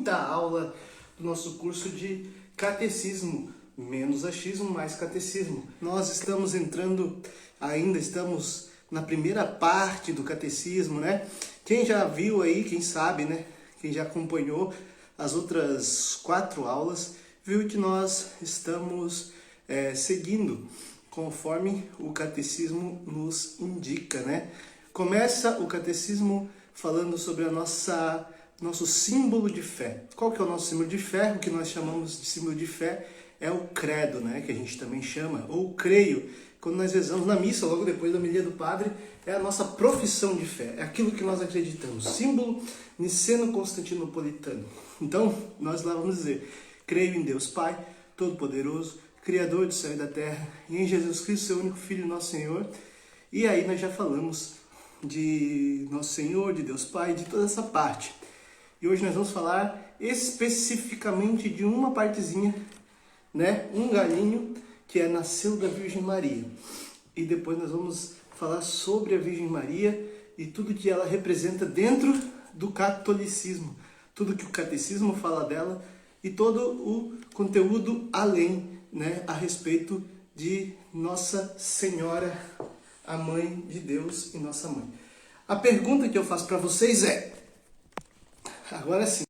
quinta aula do nosso curso de Catecismo, menos achismo, mais catecismo. Nós estamos estamos na primeira parte do catecismo, né? Quem já viu aí, quem sabe, né? Quem já acompanhou as outras 4 aulas, viu que nós estamos seguindo conforme o catecismo nos indica, né? Começa o catecismo falando sobre nosso símbolo de fé. Qual que é o nosso símbolo de fé? O que nós chamamos de símbolo de fé é o credo, né? Que a gente também chama, ou creio. Quando nós rezamos na missa, logo depois da homilia do padre, é a nossa profissão de fé, é aquilo que nós acreditamos, símbolo niceno-constantinopolitano. Então, nós lá vamos dizer, creio em Deus Pai, Todo-Poderoso, Criador do céu e da terra, e em Jesus Cristo, seu único Filho, nosso Senhor. E aí nós já falamos de Nosso Senhor, de Deus Pai, de toda essa parte. E hoje nós vamos falar especificamente de uma partezinha, né? Um galinho que nasceu da Virgem Maria. E depois nós vamos falar sobre a Virgem Maria e tudo que ela representa dentro do catolicismo. Tudo que o catecismo fala dela e todo o conteúdo além, né, a respeito de Nossa Senhora, a Mãe de Deus e Nossa Mãe. A pergunta que eu faço para vocês é... Agora sim,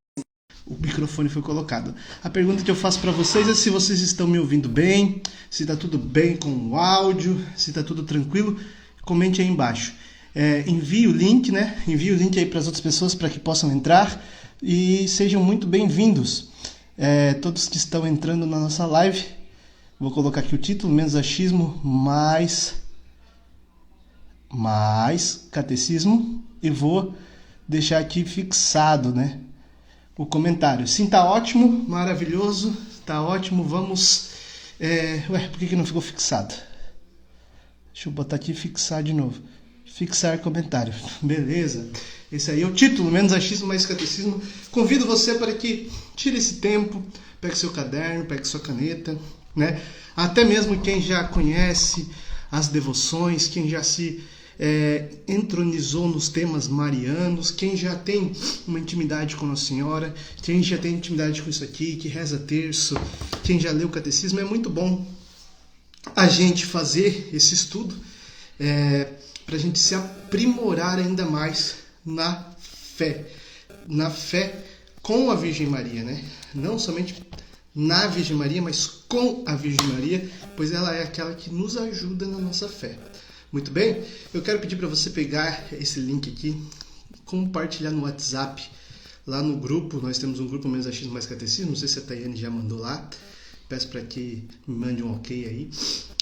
o microfone foi colocado. A pergunta que eu faço para vocês é se vocês estão me ouvindo bem, se está tudo bem com o áudio, se está tudo tranquilo. Comente aí embaixo. Envie o link, né? Envie o link aí para as outras pessoas para que possam entrar e sejam muito bem-vindos. Todos que estão entrando na nossa live. Vou colocar aqui o título, menos achismo, mais catecismo, e vou deixar aqui fixado, né, o comentário. Sim, tá ótimo, maravilhoso, tá ótimo, vamos... por que não ficou fixado? Deixa eu botar aqui e fixar de novo. Fixar comentário. Beleza. Esse aí é o título, menos achismo, mais catecismo. Convido você para que tire esse tempo, pegue seu caderno, pegue sua caneta, né? Até mesmo quem já conhece as devoções, quem já se entronizou nos temas marianos, quem já tem uma intimidade com Nossa Senhora, quem já tem intimidade com isso aqui, que reza terço, quem já leu o catecismo, é muito bom a gente fazer esse estudo para a gente se aprimorar ainda mais na fé com a Virgem Maria, né? Não somente na Virgem Maria, mas com a Virgem Maria, pois ela é aquela que nos ajuda na nossa fé. Muito bem? Eu quero pedir para você pegar esse link aqui, compartilhar no WhatsApp, lá no grupo. Nós temos um grupo Menos Achismo Mais Catecismo, não sei se a Tayane já mandou lá, peço para que me mande um ok aí.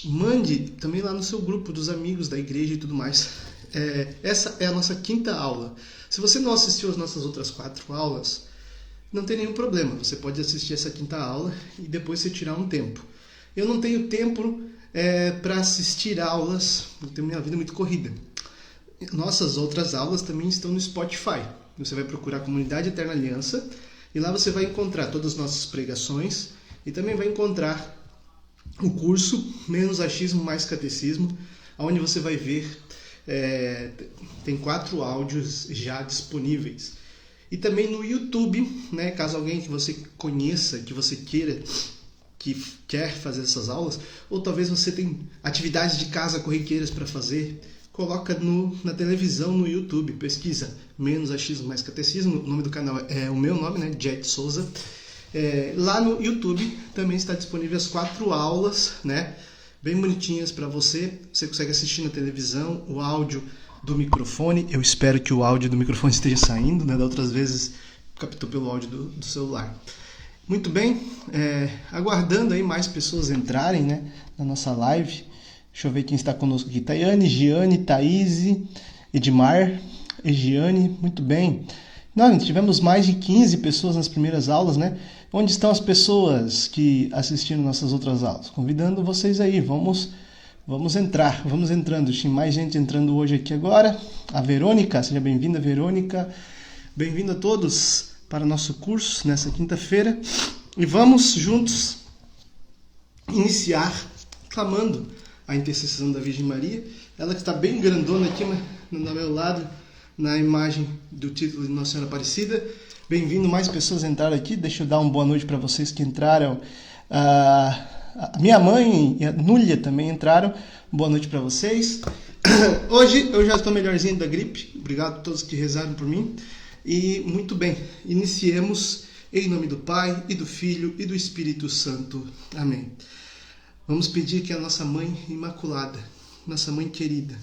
Mande também lá no seu grupo dos amigos da igreja e tudo mais. Essa é a nossa 5ª aula. Se você não assistiu as nossas outras 4 aulas, não tem nenhum problema, você pode assistir essa 5ª aula e depois você tirar um tempo. Eu não tenho tempo para assistir aulas, eu tenho minha vida muito corrida. Nossas outras aulas também estão no Spotify. Você vai procurar Comunidade Eterna Aliança e lá você vai encontrar todas as nossas pregações e também vai encontrar o curso Menos Achismo, Mais Catecismo, onde você vai ver, tem 4 áudios já disponíveis. E também no YouTube, né, caso alguém que você conheça, que você queira, que quer fazer essas aulas, ou talvez você tenha atividades de casa corriqueiras para fazer, coloca na televisão, no YouTube, pesquisa Menos Achismo, Mais Catecismo, o nome do canal é o meu nome, né, Jet Souza. Lá no YouTube também está disponível as 4 aulas, né, bem bonitinhas para você. Você consegue assistir na televisão, o áudio do microfone. Eu espero que o áudio do microfone esteja saindo, né? Da outras vezes captou pelo áudio do celular. Muito bem, aguardando aí mais pessoas entrarem, né, na nossa live. Deixa eu ver quem está conosco aqui. Tayane, Giane, Thaís, Edmar, Egiane, muito bem. Nós tivemos mais de 15 pessoas nas primeiras aulas, né? Onde estão as pessoas que assistiram nossas outras aulas? Convidando vocês aí, vamos entrar, vamos entrando. Tem mais gente entrando hoje aqui agora. A Verônica, seja bem-vinda, Verônica. Bem-vindo a todos para o nosso curso nessa quinta-feira. E vamos juntos iniciar clamando a intercessão da Virgem Maria. Ela que está bem grandona aqui no meu lado, na imagem do título de Nossa Senhora Aparecida. Bem-vindo, mais pessoas entraram aqui. Deixa eu dar uma boa noite para vocês que entraram. A minha mãe e a Núlia também entraram. Boa noite para vocês. Hoje eu já estou melhorzinho da gripe. Obrigado a todos que rezaram por mim. E muito bem, iniciemos em nome do Pai, e do Filho, e do Espírito Santo. Amém. Vamos pedir que a nossa Mãe Imaculada, nossa Mãe querida,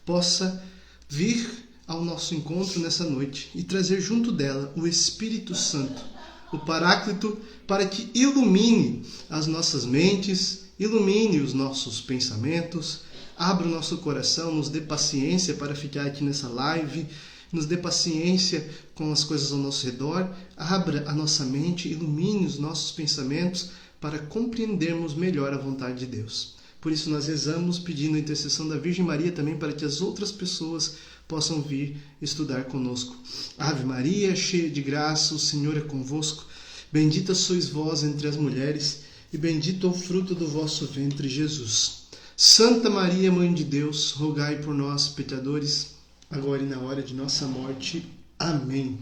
possa vir ao nosso encontro nessa noite e trazer junto dela o Espírito Santo, o Paráclito, para que ilumine as nossas mentes, ilumine os nossos pensamentos, abra o nosso coração, nos dê paciência para ficar aqui nessa live, nos dê paciência com as coisas ao nosso redor, abra a nossa mente, ilumine os nossos pensamentos para compreendermos melhor a vontade de Deus. Por isso nós rezamos pedindo a intercessão da Virgem Maria também para que as outras pessoas possam vir estudar conosco. Ave Maria, cheia de graça, o Senhor é convosco. Bendita sois vós entre as mulheres, e bendito é o fruto do vosso ventre, Jesus. Santa Maria, Mãe de Deus, rogai por nós, pecadores, agora e na hora de nossa morte. Amém.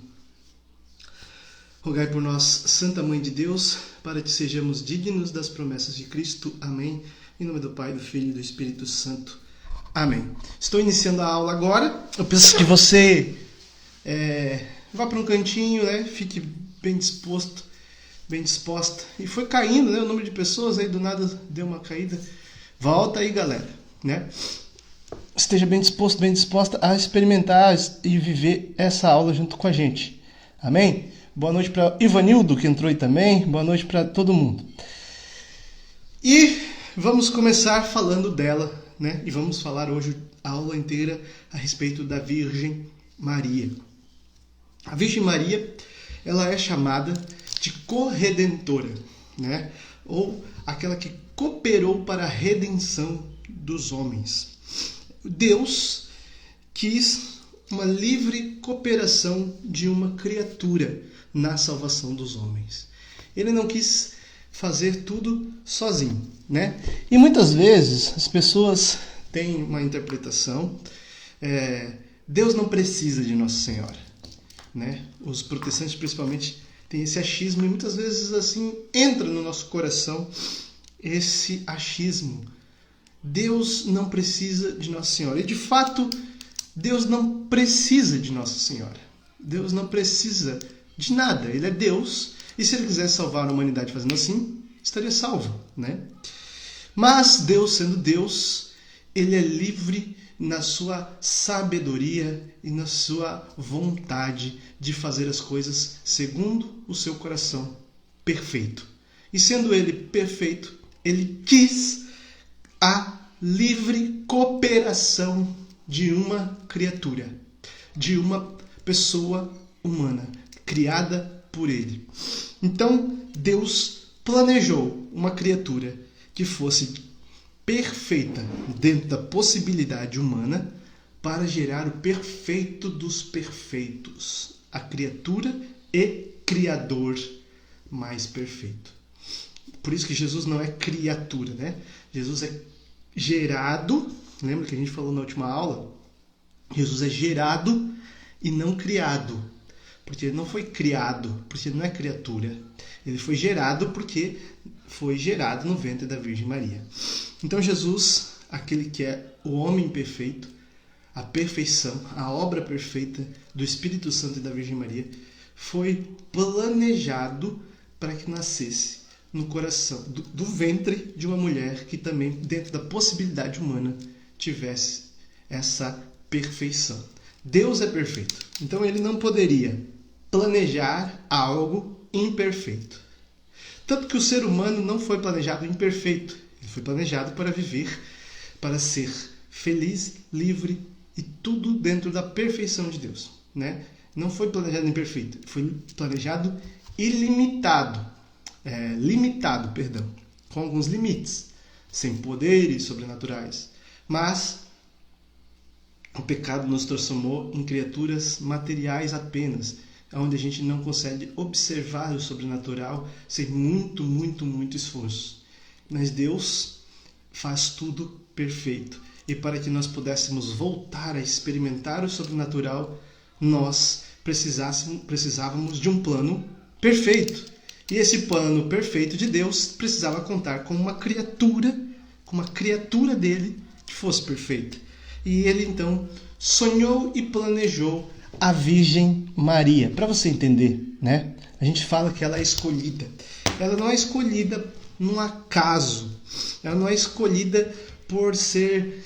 Rogai por nós, Santa Mãe de Deus, para que sejamos dignos das promessas de Cristo. Amém. Em nome do Pai, do Filho e do Espírito Santo. Amém. Estou iniciando a aula agora. Eu peço que você vá para um cantinho, né? Fique bem disposto, bem disposta. E foi caindo, né? O número de pessoas aí do nada deu uma caída. Volta aí, galera, né? Esteja bem disposto, bem disposta a experimentar e viver essa aula junto com a gente. Amém? Boa noite para Ivanildo, que entrou aí também. Boa noite para todo mundo. E vamos começar falando dela, né? E vamos falar hoje a aula inteira a respeito da Virgem Maria. A Virgem Maria, ela é chamada de corredentora, né? Ou aquela que cooperou para a redenção dos homens. Deus quis uma livre cooperação de uma criatura na salvação dos homens. Ele não quis fazer tudo sozinho, né? E muitas vezes as pessoas têm uma interpretação, Deus não precisa de Nossa Senhora, né? Os protestantes principalmente têm esse achismo e muitas vezes assim entra no nosso coração esse achismo. Deus não precisa de Nossa Senhora. E de fato, Deus não precisa de Nossa Senhora. Deus não precisa de nada. Ele é Deus. E se ele quisesse salvar a humanidade fazendo assim, estaria salvo, né? Mas Deus, sendo Deus, ele é livre na sua sabedoria e na sua vontade de fazer as coisas segundo o seu coração perfeito. E sendo ele perfeito, ele quis a livre cooperação de uma criatura, de uma pessoa humana, criada por ele. Então, Deus planejou uma criatura que fosse perfeita dentro da possibilidade humana para gerar o perfeito dos perfeitos, a criatura e Criador mais perfeito. Por isso que Jesus não é criatura, né? Jesus é gerado, lembra que a gente falou na última aula? Jesus é gerado e não criado. Porque ele não foi criado, porque ele não é criatura. Ele foi gerado porque foi gerado no ventre da Virgem Maria. Então Jesus, aquele que é o homem perfeito, a perfeição, a obra perfeita do Espírito Santo e da Virgem Maria, foi planejado para que nascesse no coração, do ventre de uma mulher que também, dentro da possibilidade humana, tivesse essa perfeição. Deus é perfeito, então ele não poderia planejar algo imperfeito. Tanto que o ser humano não foi planejado imperfeito, ele foi planejado para viver, para ser feliz, livre e tudo dentro da perfeição de Deus, né? Não foi planejado imperfeito, foi planejado limitado, com alguns limites, sem poderes sobrenaturais. Mas o pecado nos transformou em criaturas materiais apenas, onde a gente não consegue observar o sobrenatural sem muito, muito, muito esforço. Mas Deus faz tudo perfeito. E para que nós pudéssemos voltar a experimentar o sobrenatural, nós precisávamos de um plano perfeito. E esse plano perfeito de Deus precisava contar com uma criatura dele que fosse perfeita. E ele então sonhou e planejou a Virgem Maria. Para você entender, né? A gente fala que ela é escolhida. Ela não é escolhida num acaso. Ela não é escolhida por ser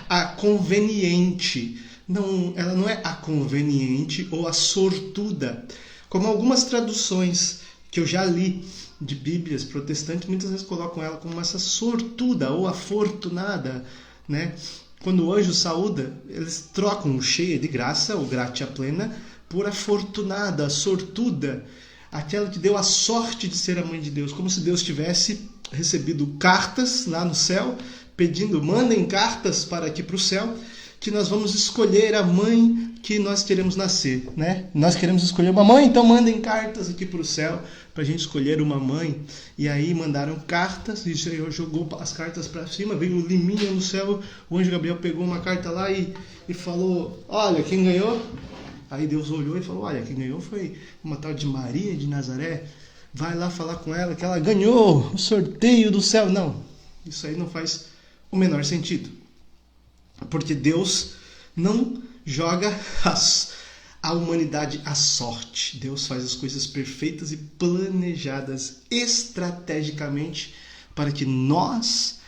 a conveniente. Não, ela não é a conveniente ou a sortuda. Como algumas traduções que eu já li de Bíblias protestantes, muitas vezes colocam ela como essa sortuda ou afortunada, né? Quando o anjo saúda, eles trocam o cheia de graça, ou gratia plena, por afortunada, sortuda, aquela que deu a sorte de ser a mãe de Deus, como se Deus tivesse recebido cartas lá no céu, pedindo, mandem cartas para aqui para o céu, que nós vamos escolher a mãe que nós queremos nascer, né? Nós queremos escolher uma mãe, então mandem cartas aqui para o céu para a gente escolher uma mãe. E aí mandaram cartas, e o Senhor jogou as cartas para cima, veio o liminha no céu, o anjo Gabriel pegou uma carta lá e falou, olha, quem ganhou? Aí Deus olhou e falou, olha, quem ganhou foi uma tal de Maria de Nazaré, vai lá falar com ela que ela ganhou o sorteio do céu. Não, isso aí não faz o menor sentido. Porque Deus não joga a humanidade à sorte. Deus faz as coisas perfeitas e planejadas estrategicamente para que nós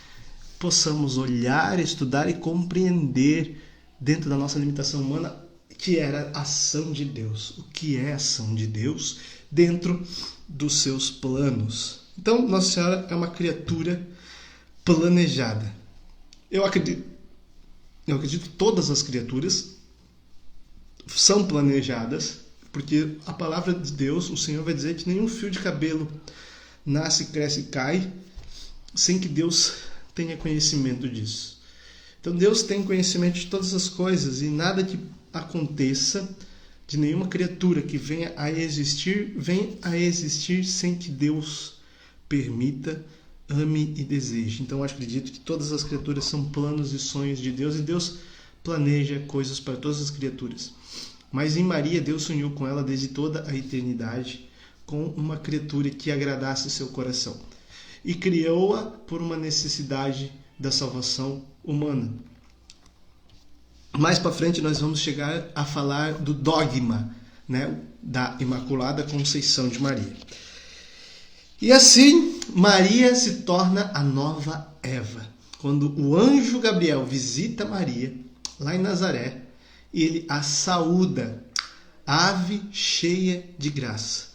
possamos olhar, estudar e compreender dentro da nossa limitação humana que era a ação de Deus. O que é a ação de Deus dentro dos seus planos. Então, Nossa Senhora é uma criatura planejada. Eu acredito que todas as criaturas são planejadas, porque a palavra de Deus, o Senhor vai dizer que nenhum fio de cabelo nasce, cresce e cai sem que Deus tenha conhecimento disso. Então Deus tem conhecimento de todas as coisas e nada que aconteça de nenhuma criatura que venha a existir sem que Deus permita, ame e deseje. Então eu acredito que todas as criaturas são planos e sonhos de Deus e Deus planeja coisas para todas as criaturas. Mas em Maria, Deus sonhou com ela desde toda a eternidade com uma criatura que agradasse seu coração e criou-a por uma necessidade da salvação humana. Mais para frente nós vamos chegar a falar do dogma, né, da Imaculada Conceição de Maria. E assim, Maria se torna a nova Eva. Quando o anjo Gabriel visita Maria, lá em Nazaré, ele a saúda, ave cheia de graça.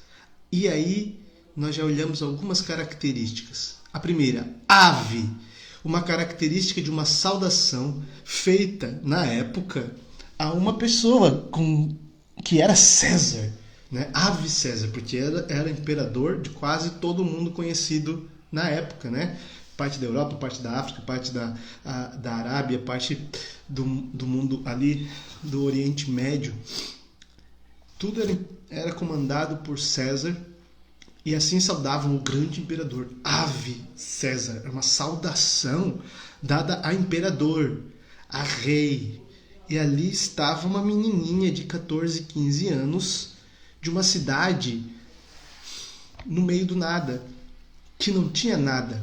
E aí, nós já olhamos algumas características. A primeira, ave, uma característica de uma saudação feita, na época, a uma pessoa que era César. Né? Ave César, porque era imperador de quase todo mundo conhecido na época, né? Parte da Europa, parte da África, parte da Arábia, parte do mundo ali do Oriente Médio. Tudo era comandado por César e assim saudavam o grande imperador. Ave César, é uma saudação dada a imperador, a rei. E ali estava uma menininha de 14, 15 anos de uma cidade no meio do nada, que não tinha nada.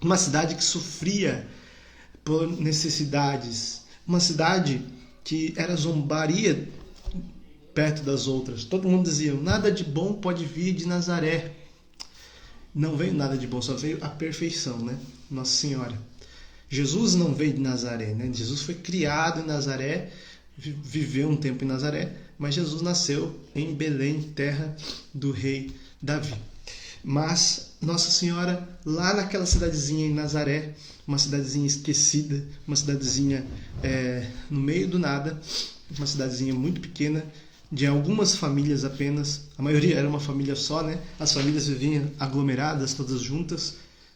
Uma cidade que sofria por necessidades. Uma cidade que era zombaria perto das outras. Todo mundo dizia, nada de bom pode vir de Nazaré. Não veio nada de bom, só veio a perfeição, né? Nossa Senhora. Jesus não veio de Nazaré, né? Jesus foi criado em Nazaré, viveu um tempo em Nazaré, mas Jesus nasceu em Belém, terra do rei Davi. Mas Nossa Senhora, lá naquela cidadezinha em Nazaré, uma cidadezinha esquecida, uma cidadezinha no meio do nada, uma cidadezinha muito pequena, de algumas famílias apenas, a maioria era uma família só, né? As famílias viviam aglomeradas, todas juntas,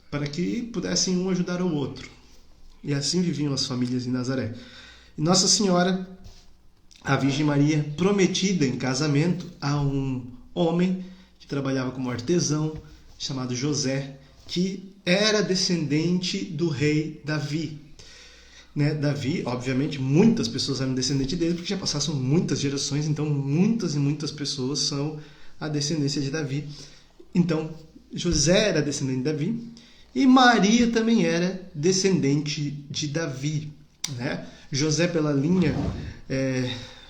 para que pudessem um ajudar o outro. E assim viviam as famílias em Nazaré. E Nossa Senhora, a Virgem Maria, prometida em casamento a um homem que trabalhava como artesão, chamado José, que era descendente do rei Davi. né, Davi, obviamente, muitas pessoas eram descendentes dele, porque já passaram muitas gerações, então muitas e muitas pessoas são a descendência de Davi. Então, José era descendente de Davi, e Maria também era descendente de Davi, né? José pela linha,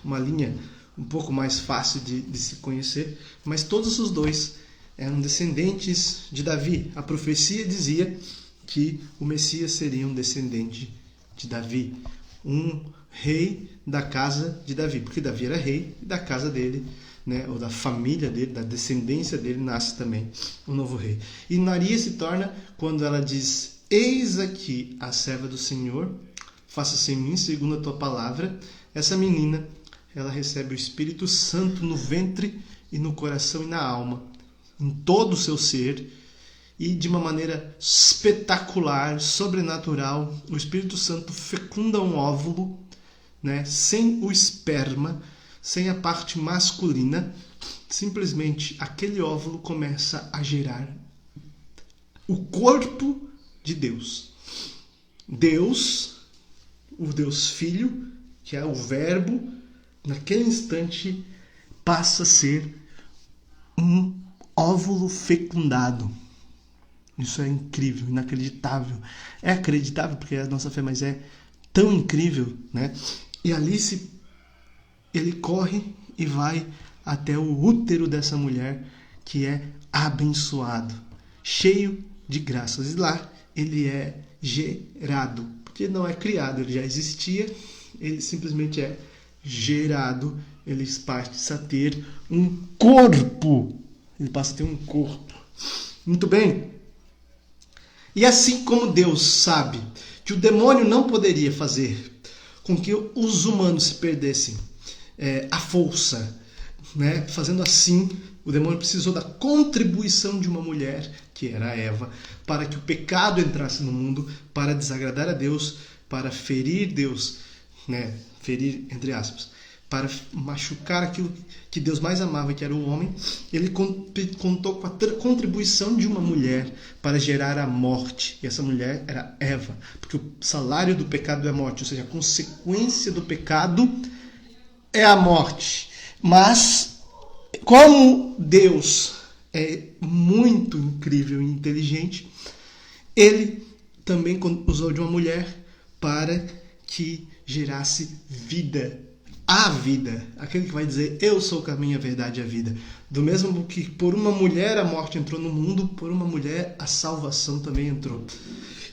uma linha um pouco mais fácil de se conhecer, mas todos os dois eram descendentes de Davi. A profecia dizia que o Messias seria um descendente de Davi, um rei da casa de Davi, porque Davi era rei e da casa dele, né, ou da família dele, da descendência dele, nasce também um novo rei. E Maria se torna, quando ela diz: eis aqui a serva do Senhor, faça-se em mim segundo a tua palavra. Essa menina, ela recebe o Espírito Santo no ventre e no coração e na alma, em todo o seu ser, e de uma maneira espetacular, sobrenatural, o Espírito Santo fecunda um óvulo, né, sem o esperma, sem a parte masculina. Simplesmente aquele óvulo começa a gerar o corpo de Deus. Deus, o Deus Filho, que é o Verbo, naquele instante passa a ser um óvulo fecundado. Isso é incrível, inacreditável. É acreditável porque é a nossa fé, mas é tão incrível, né? E ali ele corre e vai até o útero dessa mulher, que é abençoado, cheio de graças. E lá ele é gerado, porque não é criado, ele já existia, ele simplesmente é gerado, ele passa a ter um corpo. Ele passa a ter um corpo. Muito bem. E assim como Deus sabe que o demônio não poderia fazer com que os humanos se perdessem à força, né? Fazendo assim, o demônio precisou da contribuição de uma mulher, que era Eva, para que o pecado entrasse no mundo, para desagradar a Deus, para ferir Deus, né? Ferir entre aspas, para machucar aquilo que Deus mais amava, que era o homem. Ele contou com a contribuição de uma mulher para gerar a morte. E essa mulher era Eva, porque o salário do pecado é a morte, ou seja, a consequência do pecado é a morte. Mas, como Deus é muito incrível e inteligente, ele também usou de uma mulher para que gerasse vida. A vida, aquele que vai dizer: eu sou o caminho, a verdade e a vida. Do mesmo que por uma mulher a morte entrou no mundo, por uma mulher a salvação também entrou.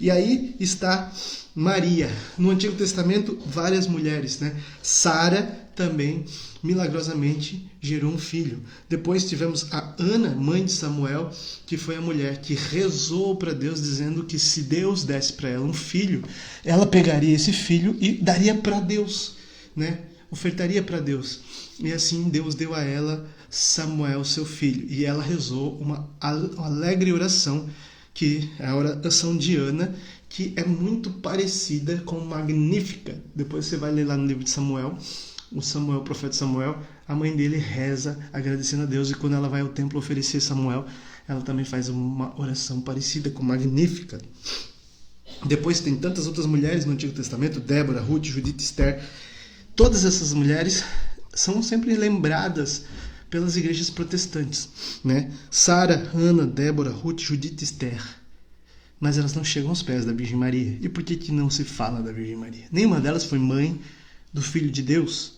E aí está Maria. No Antigo Testamento, várias mulheres, né? Sara também, milagrosamente, gerou um filho. Depois tivemos a Ana, mãe de Samuel, que foi a mulher que rezou para Deus, dizendo que se Deus desse para ela um filho, ela pegaria esse filho e daria para Deus, né? Ofertaria para Deus. E assim Deus deu a ela Samuel, seu filho. E ela rezou uma alegre oração, que é a oração de Ana, que é muito parecida com Magnífica. Depois você vai ler lá no livro de Samuel, o profeta Samuel, a mãe dele reza agradecendo a Deus, e quando ela vai ao templo oferecer Samuel, ela também faz uma oração parecida com Magnífica. Depois tem tantas outras mulheres no Antigo Testamento: Débora, Ruth, Judite, Esther. Todas essas mulheres são sempre lembradas pelas igrejas protestantes, né? Sara, Ana, Débora, Ruth, Judite, Esther. Mas elas não chegam aos pés da Virgem Maria. E por que não se fala da Virgem Maria? Nenhuma delas foi mãe do Filho de Deus,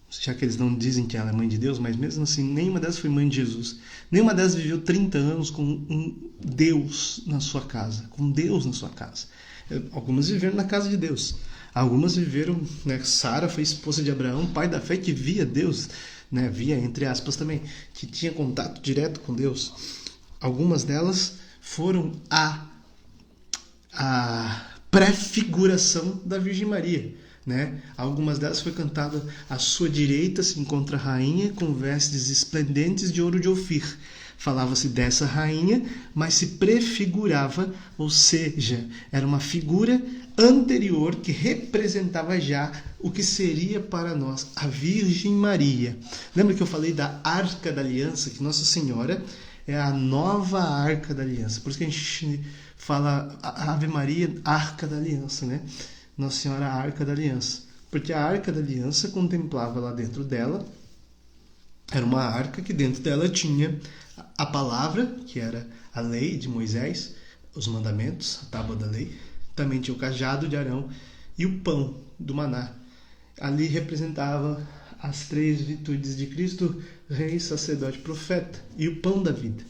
já que eles não dizem que ela é mãe de Deus, mas mesmo assim, nenhuma delas foi mãe de Jesus. Nenhuma delas viveu 30 anos com um Deus na sua casa, com Deus na sua casa. Algumas viveram na casa de Deus. Algumas viveram, né? Sara foi esposa de Abraão, pai da fé, que via Deus, né? Via, entre aspas também, que tinha contato direto com Deus. Algumas delas foram a prefiguração da Virgem Maria, né? Algumas delas foi cantada: à sua direita se encontra a rainha com vestes esplendentes de ouro de Ofir. Falava-se dessa rainha, mas se prefigurava, ou seja, era uma figura anterior que representava já o que seria para nós a Virgem Maria. Lembra que eu falei da Arca da Aliança, que Nossa Senhora é a nova Arca da Aliança. Por isso que a gente fala a Ave Maria, Arca da Aliança, né? Nossa Senhora a Arca da Aliança. Porque a Arca da Aliança contemplava lá dentro dela, era uma arca que dentro dela tinha a palavra, que era a lei de Moisés, os mandamentos, a tábua da lei. Também tinha o cajado de Arão e o pão do maná. Ali representava as 3 virtudes de Cristo, rei, sacerdote, profeta, e o pão da vida.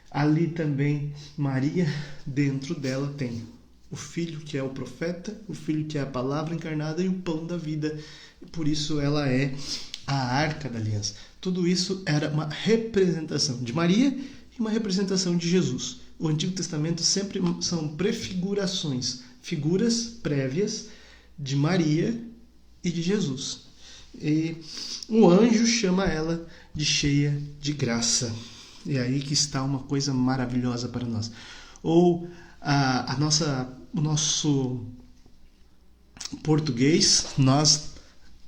Ali também Maria, dentro dela tem o Filho que é o profeta, o Filho que é a palavra encarnada e o pão da vida. Por isso ela é a Arca da Aliança. Tudo isso era uma representação de Maria e uma representação de Jesus. O Antigo Testamento sempre são prefigurações, figuras prévias de Maria e de Jesus. E o anjo chama ela de cheia de graça. E é aí que está uma coisa maravilhosa para nós. Ou o nosso português, nós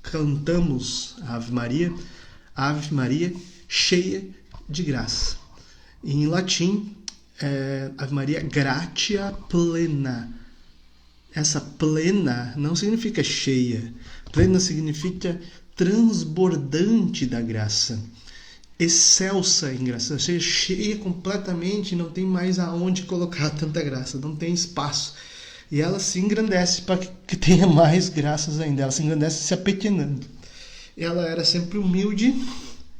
cantamos Ave Maria, cheia de graça. Em latim, Ave Maria gratia plena. Essa plena não significa cheia. Plena significa transbordante da graça. Excelsa em graça, ou seja, cheia completamente, não tem mais aonde colocar tanta graça, não tem espaço. E ela se engrandece para que tenha mais graças ainda, ela se engrandece se apequenando. Ela era sempre humilde,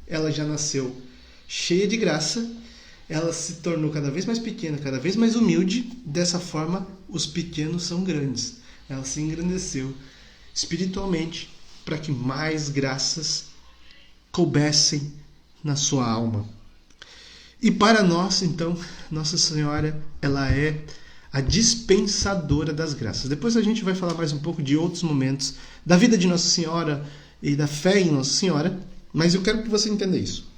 ela já nasceu cheia de graça, ela se tornou cada vez mais pequena, cada vez mais humilde, dessa forma os pequenos são grandes. Ela se engrandeceu espiritualmente para que mais graças coubessem na sua alma. E para nós, então, Nossa Senhora, ela é a dispensadora das graças. Depois a gente vai falar mais um pouco de outros momentos da vida de Nossa Senhora e da fé em Nossa Senhora, mas eu quero que você entenda isso.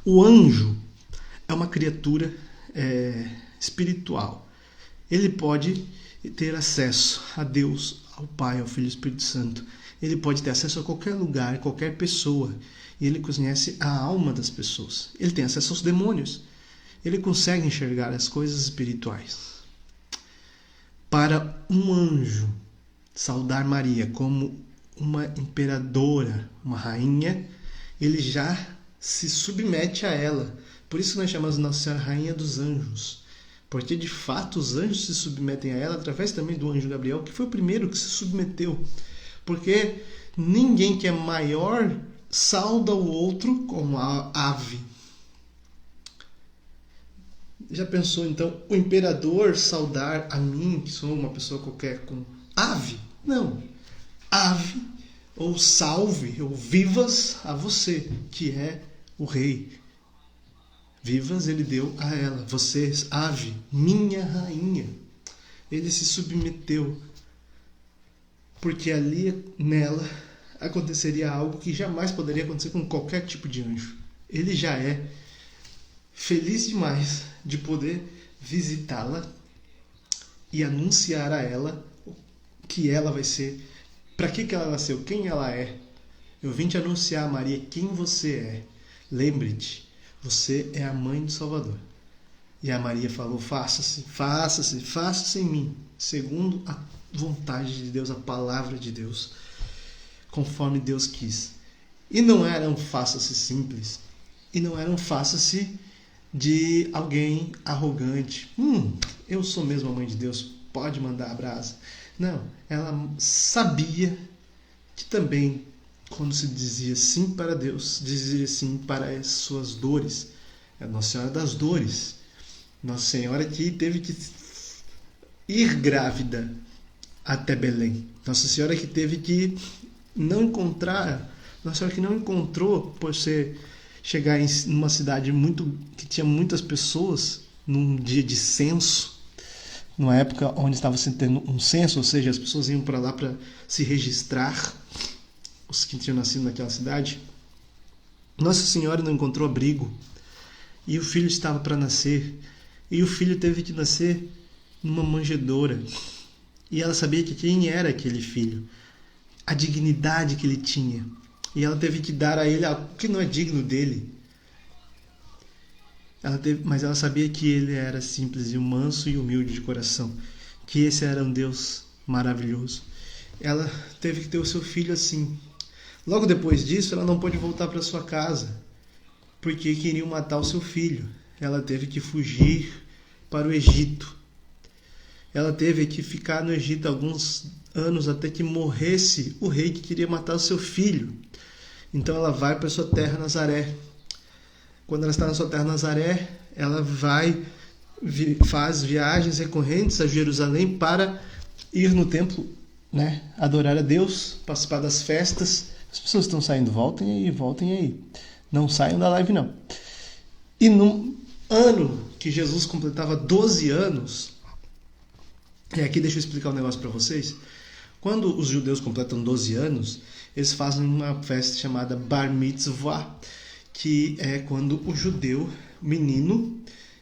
O anjo é uma criatura espiritual. Ele pode ter acesso a Deus, ao Pai, ao Filho e ao Espírito Santo. Ele pode ter acesso a qualquer lugar, qualquer pessoa. E ele conhece a alma das pessoas. Ele tem acesso aos demônios. Ele consegue enxergar as coisas espirituais. Para um anjo saudar Maria como uma imperadora, uma rainha, ele já se submete a ela. Por isso nós chamamos Nossa Senhora Rainha dos Anjos. Porque de fato os anjos se submetem a ela através também do anjo Gabriel, que foi o primeiro que se submeteu. Porque ninguém que é maior sauda o outro como a ave. Já pensou então o imperador saudar a mim, que sou uma pessoa qualquer, com ave? Não. Ave, ou salve, ou vivas a você, que é o rei. Vivas ele deu a ela. Você, ave, minha rainha. Ele se submeteu. Porque ali nela aconteceria algo que jamais poderia acontecer com qualquer tipo de anjo. Ele já é feliz demais de poder visitá-la e anunciar a ela que ela vai ser, para que ela nasceu, quem ela é. Eu vim te anunciar, Maria, quem você é. Lembre-te, você é a mãe do Salvador. E a Maria falou, faça-se, faça-se, faça-se em mim, segundo a vontade de Deus, a palavra de Deus, conforme Deus quis. E não era um faça-se simples, e não era um faça-se de alguém arrogante. Eu sou mesmo a mãe de Deus, pode mandar a brasa. Não, ela sabia que também, quando se dizia sim para Deus, dizia sim para as suas dores. É a Nossa Senhora das Dores. Nossa Senhora que teve que ir grávida até Belém. Nossa Senhora que teve que não encontrar, Nossa Senhora que não encontrou por chegar em uma cidade que tinha muitas pessoas, num dia de censo, numa época onde estava se tendo um censo, ou seja, as pessoas iam para lá para se registrar, os que tinham nascido naquela cidade. Nossa Senhora não encontrou abrigo e o filho estava para nascer, e o filho teve que nascer numa manjedoura. E ela sabia que quem era aquele filho, a dignidade que ele tinha. E ela teve que dar a ele algo que não é digno dele. Mas ela sabia que ele era simples e manso e humilde de coração. Que esse era um Deus maravilhoso. Ela teve que ter o seu filho assim. Logo depois disso, ela não pôde voltar para sua casa, porque queriam matar o seu filho. Ela teve que fugir para o Egito. Ela teve que ficar no Egito alguns anos até que morresse o rei que queria matar o seu filho. Então ela vai para sua terra Nazaré. Quando ela está na sua terra Nazaré, ela faz viagens recorrentes a Jerusalém para ir no templo, né, adorar a Deus, participar das festas. As pessoas estão saindo, voltem aí. Não saiam da live não. E no ano que Jesus completava 12 anos, e aqui deixa eu explicar um negócio para vocês. Quando os judeus completam 12 anos, eles fazem uma festa chamada Bar Mitzvah, que é quando o judeu, menino,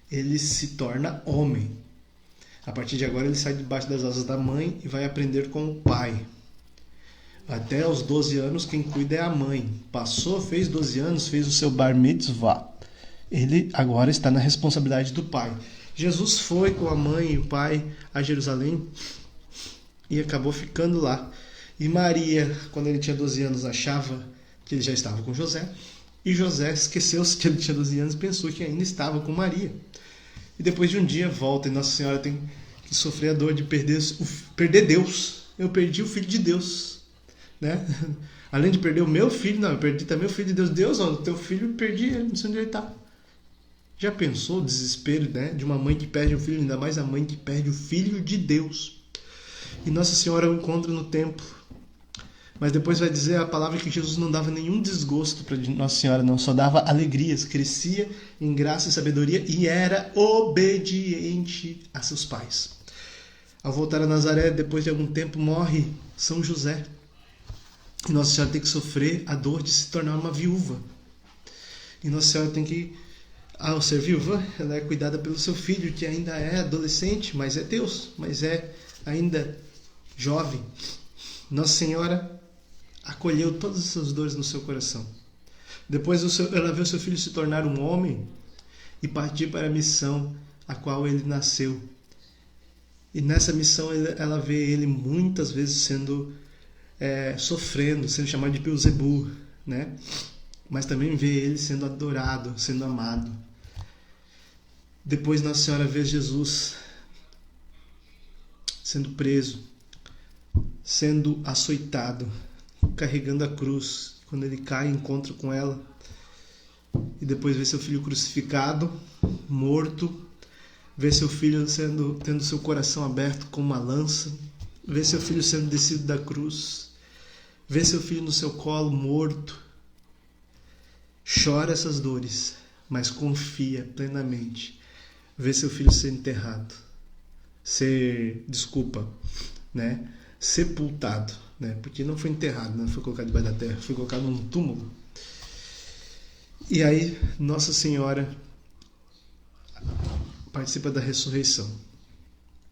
ele se torna homem. A partir de agora ele sai debaixo das asas da mãe e vai aprender com o pai. Até os 12 anos quem cuida é a mãe. Fez 12 anos, fez o seu Bar Mitzvah. Ele agora está na responsabilidade do pai. Jesus foi com a mãe e o pai a Jerusalém e acabou ficando lá. E Maria, quando ele tinha 12 anos, achava que ele já estava com José. E José esqueceu-se que ele tinha 12 anos e pensou que ainda estava com Maria. E depois de um dia volta e Nossa Senhora tem que sofrer a dor de perder Deus. Eu perdi o Filho de Deus, né? Além de perder o meu filho, eu perdi também o Filho de Deus. Deus, o teu filho, eu perdi ele, não sei onde ele está. Já pensou o desespero, né, de uma mãe que perde um filho, ainda mais a mãe que perde o Filho de Deus? E Nossa Senhora o encontra no templo. Mas depois vai dizer a palavra que Jesus não dava nenhum desgosto para Nossa Senhora, não, só dava alegrias, crescia em graça e sabedoria e era obediente a seus pais. Ao voltar a Nazaré, depois de algum tempo, morre São José. E Nossa Senhora tem que sofrer a dor de se tornar uma viúva. E Nossa Senhora tem que, ao ser viúva, ela é cuidada pelo seu filho, que ainda é adolescente, mas é Deus, mas é ainda jovem. Nossa Senhora acolheu todas essas dores no seu coração. Depois ela vê o seu filho se tornar um homem e partir para a missão a qual ele nasceu. E nessa missão ela vê ele muitas vezes sofrendo, sendo chamado de Beelzebub, né? Mas também vê ele sendo adorado, sendo amado. Depois Nossa Senhora vê Jesus sendo preso, sendo açoitado, carregando a cruz. Quando ele cai, encontra com ela. E depois vê seu filho crucificado, morto. Vê seu filho tendo seu coração aberto com uma lança. Vê seu filho sendo descido da cruz. Vê seu filho no seu colo, morto. Chora essas dores, mas confia plenamente. Vê seu filho ser enterrado. Sepultado, né? Porque não foi enterrado, não foi colocado debaixo da terra, foi colocado num túmulo. E aí Nossa Senhora participa da ressurreição.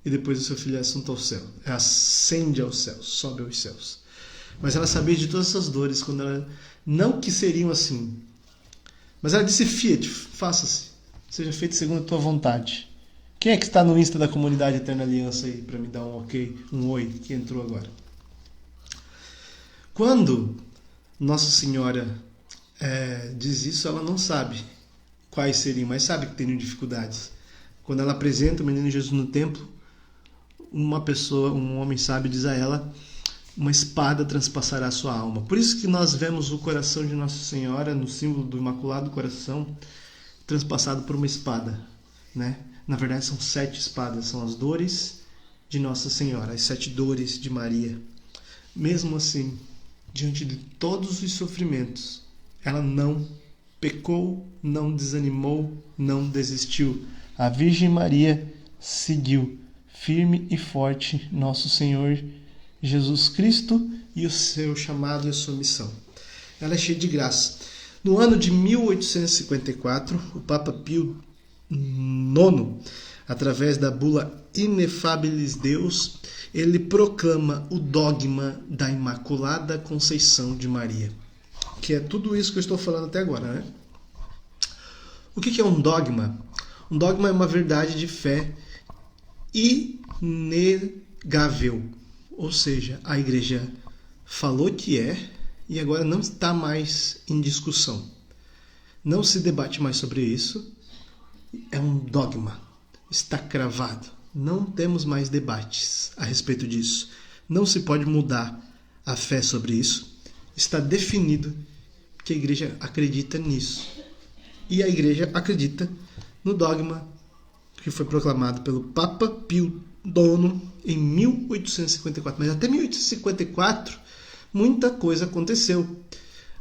E depois o seu filho é assunto ao céu, ascende aos céus, sobe aos céus. Mas ela sabia de todas essas dores, quando ela não que seriam assim. Mas ela disse: Fiat, faça-se, seja feito segundo a tua vontade. Quem é que está no Insta da Comunidade Eterna Aliança aí para me dar um ok, um oi, que entrou agora? Quando Nossa Senhora diz isso, ela não sabe quais seriam, mas sabe que teriam dificuldades. Quando ela apresenta o menino Jesus no templo, um homem sábio diz a ela: uma espada transpassará a sua alma. Por isso que nós vemos o coração de Nossa Senhora no símbolo do Imaculado Coração transpassado por uma espada, né? Na verdade são 7 espadas, são as dores de Nossa Senhora, as 7 dores de Maria. Mesmo assim, diante de todos os sofrimentos, ela não pecou, não desanimou, não desistiu. A Virgem Maria seguiu firme e forte Nosso Senhor Jesus Cristo e o seu chamado e a sua missão. Ela é cheia de graça. No ano de 1854, o Papa Pio IX, através da bula Ineffabilis Deus, ele proclama o dogma da Imaculada Conceição de Maria, que é tudo isso que eu estou falando até agora, né? O que é um dogma? Um dogma é uma verdade de fé inegável, Ou seja, a igreja falou que é e agora não está mais em discussão. Não se debate mais sobre isso. É um dogma. Está cravado. Não temos mais debates a respeito disso. Não se pode mudar a fé sobre isso. Está definido que a igreja acredita nisso. E a igreja acredita no dogma que foi proclamado pelo Papa Pio IX em 1854. Mas até 1854, muita coisa aconteceu.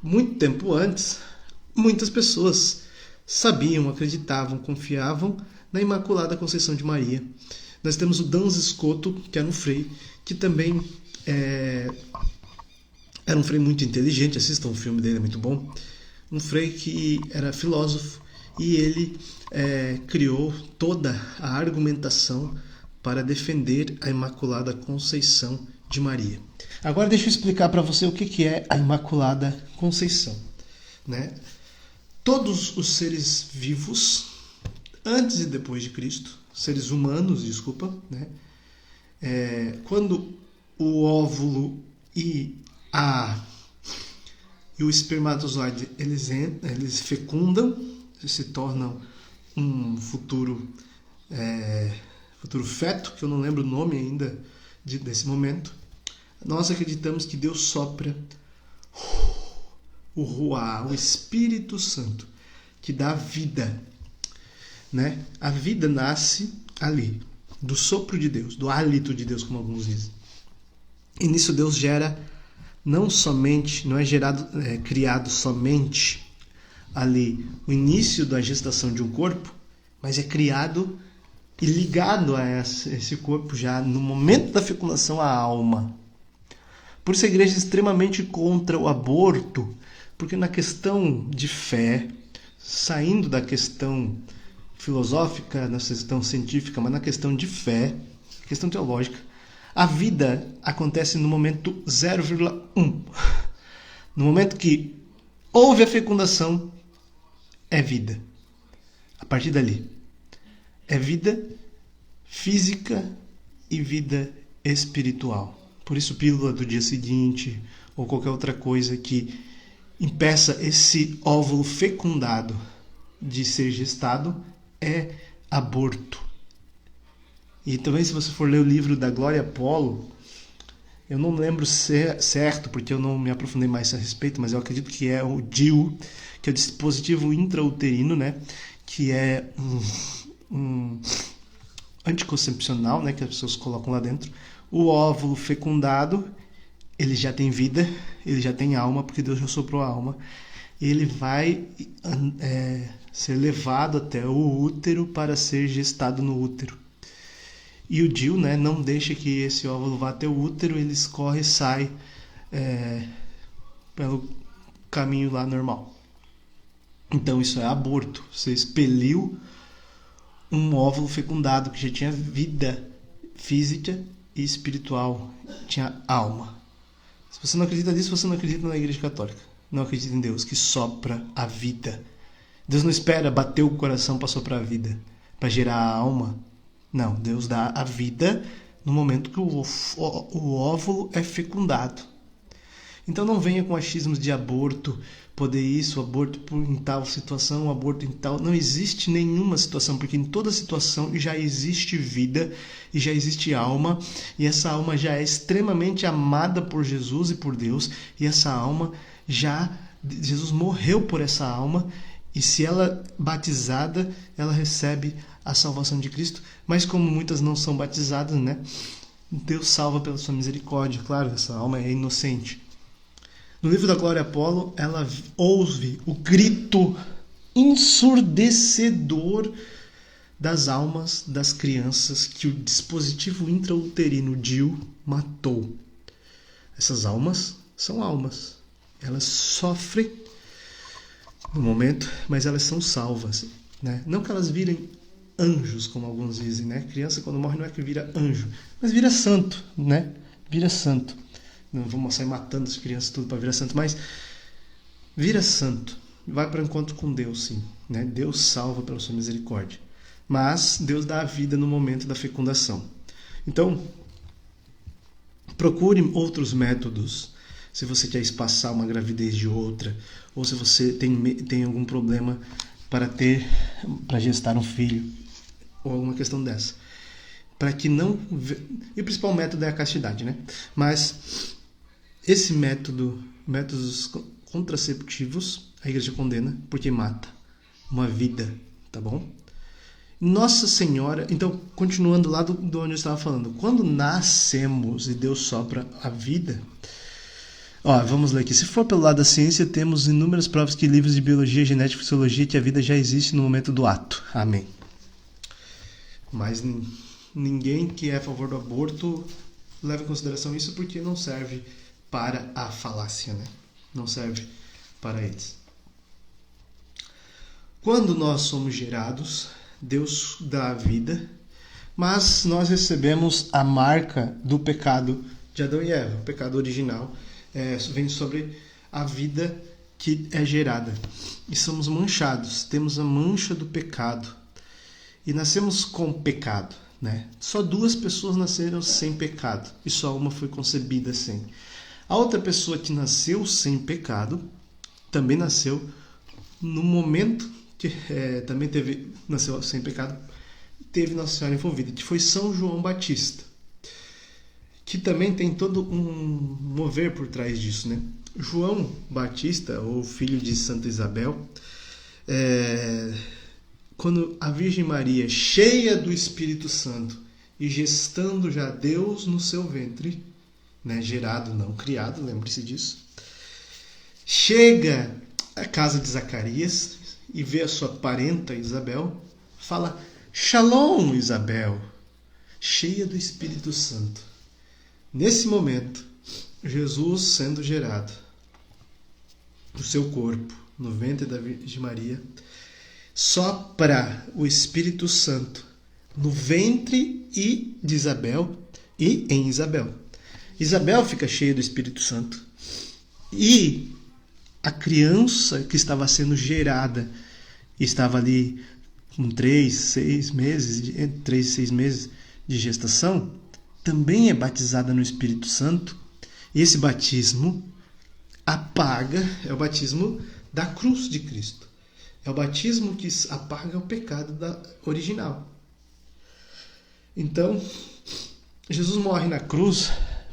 Muito tempo antes, muitas pessoas sabiam, acreditavam, confiavam na Imaculada Conceição de Maria. Nós temos o Duns Scoto, que era um frei, que também era um frei muito inteligente. Assistam, o filme dele é muito bom. Um frei que era filósofo e ele criou toda a argumentação para defender a Imaculada Conceição de Maria. Agora deixa eu explicar para você o que é a Imaculada Conceição, né? Todos os seres vivos, antes e depois de Cristo, seres humanos, desculpa, né? Quando o óvulo e o espermatozoide eles fecundam, se tornam um futuro feto, que eu não lembro o nome ainda desse momento. Nós acreditamos que Deus sopra o Ruá, o Espírito Santo, que dá vida, né? A vida nasce ali, do sopro de Deus, do hálito de Deus, como alguns dizem. E nisso Deus gera não é criado somente ali o início da gestação de um corpo, mas é criado e ligado a esse corpo já no momento da fecundação a alma. Por isso a igreja é extremamente contra o aborto, porque na questão de fé, saindo da questão filosófica, na questão científica, mas na questão de fé, questão teológica, a vida acontece no momento 0,1. No momento que houve a fecundação, é vida. A partir dali, é vida física e vida espiritual. Por isso, pílula do dia seguinte ou qualquer outra coisa que impeça esse óvulo fecundado de ser gestado é aborto. E também, se você for ler o livro da Glória Polo, eu não lembro certo, porque eu não me aprofundei mais a respeito, mas eu acredito que é o DIU, que é o dispositivo intrauterino, né? Que é um anticoncepcional, né? Que as pessoas colocam lá dentro. O óvulo fecundado, ele já tem vida, ele já tem alma, porque Deus já soprou a alma. Ele vai ser levado até o útero para ser gestado no útero. E o DIU, né, não deixa que esse óvulo vá até o útero, ele escorre e sai pelo caminho lá normal. Então isso é aborto. Você expeliu um óvulo fecundado que já tinha vida física e espiritual, tinha alma. Se você não acredita nisso, você não acredita na Igreja Católica. Não acredita em Deus que sopra a vida. Deus não espera bater o coração para soprar a vida, para gerar a alma. Não, Deus dá a vida no momento que o óvulo é fecundado. Então não venha com achismos de aborto, poder isso, aborto em tal situação, aborto em tal... Não existe nenhuma situação, porque em toda situação já existe vida e já existe alma, e essa alma já é extremamente amada por Jesus e por Deus, e essa alma Jesus morreu por essa alma, e se ela é batizada, ela recebe a salvação de Cristo. Mas como muitas não são batizadas, né? Deus salva pela sua misericórdia. Claro, essa alma é inocente. No livro da Glória Polo, ela ouve o grito ensurdecedor das almas das crianças que o dispositivo intrauterino DIU matou. Essas almas são almas. Elas sofrem no momento, mas elas são salvas, né? Não que elas virem anjos, como alguns dizem, né? Criança, quando morre, não é que vira anjo, mas vira santo, né? Vira santo. Não vamos sair matando as crianças tudo para virar santo, mas vira santo. Vai para o encontro com Deus, sim, né? Deus salva pela sua misericórdia. Mas Deus dá a vida no momento da fecundação. Então, Procure outros métodos. Se você quer espaçar uma gravidez de outra, ou se você tem algum problema para gestar um filho, ou alguma questão dessa. Para que não... E o principal método é a castidade, né? Mas esse métodos contraceptivos, a igreja condena porque mata uma vida, tá bom? Nossa Senhora... Então, continuando lá do onde eu estava falando. Quando nascemos e Deus sopra a vida... vamos ler aqui. Se for pelo lado da ciência, temos inúmeras provas que livros de biologia, genética e fisiologia que a vida já existe no momento do ato. Amém. Mas ninguém que é a favor do aborto leva em consideração isso porque não serve para a falácia, né? Não serve para eles. Quando nós somos gerados, Deus dá a vida, mas nós recebemos a marca do pecado de Adão e Eva. O pecado original vem sobre a vida que é gerada. E somos manchados, temos a mancha do pecado. E nascemos com pecado, né? Só 2 pessoas nasceram sem pecado e só uma foi concebida sem. A outra pessoa que nasceu sem pecado também nasceu no momento que também nasceu sem pecado, teve Nossa Senhora envolvida, que foi São João Batista, que também tem todo um mover por trás disso, né? João Batista, ou filho de Santa Isabel, quando a Virgem Maria, cheia do Espírito Santo e gestando já Deus no seu ventre, né, gerado, não criado, lembre-se disso, chega à casa de Zacarias e vê a sua parenta Isabel, fala: Shalom, Isabel, cheia do Espírito Santo. Nesse momento, Jesus sendo gerado, o seu corpo no ventre da Virgem Maria, sopra o Espírito Santo no ventre de Isabel e em Isabel. Isabel fica cheia do Espírito Santo. E a criança que estava sendo gerada, estava ali com 3 e 6 meses de gestação, também é batizada no Espírito Santo. E esse batismo é o batismo da cruz de Cristo. É o batismo que apaga o pecado original. Então, Jesus morre na cruz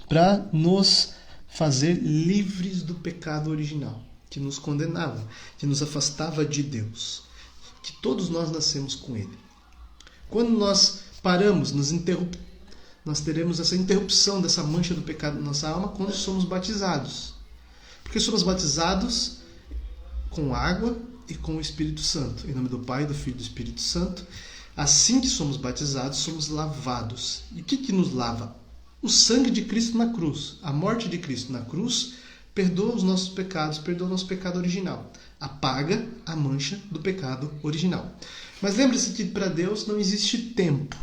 para nos fazer livres do pecado original, que nos condenava, que nos afastava de Deus, que todos nós nascemos com Ele. Quando nós paramos, nós teremos essa interrupção dessa mancha do pecado na nossa alma quando somos batizados. Porque somos batizados com água e com o Espírito Santo. Em nome do Pai, do Filho e do Espírito Santo. Assim que somos batizados, somos lavados. E o que nos lava? O sangue de Cristo na cruz. A morte de Cristo na cruz perdoa os nossos pecados, perdoa o nosso pecado original. Apaga a mancha do pecado original. Mas lembre-se que para Deus não existe tempo.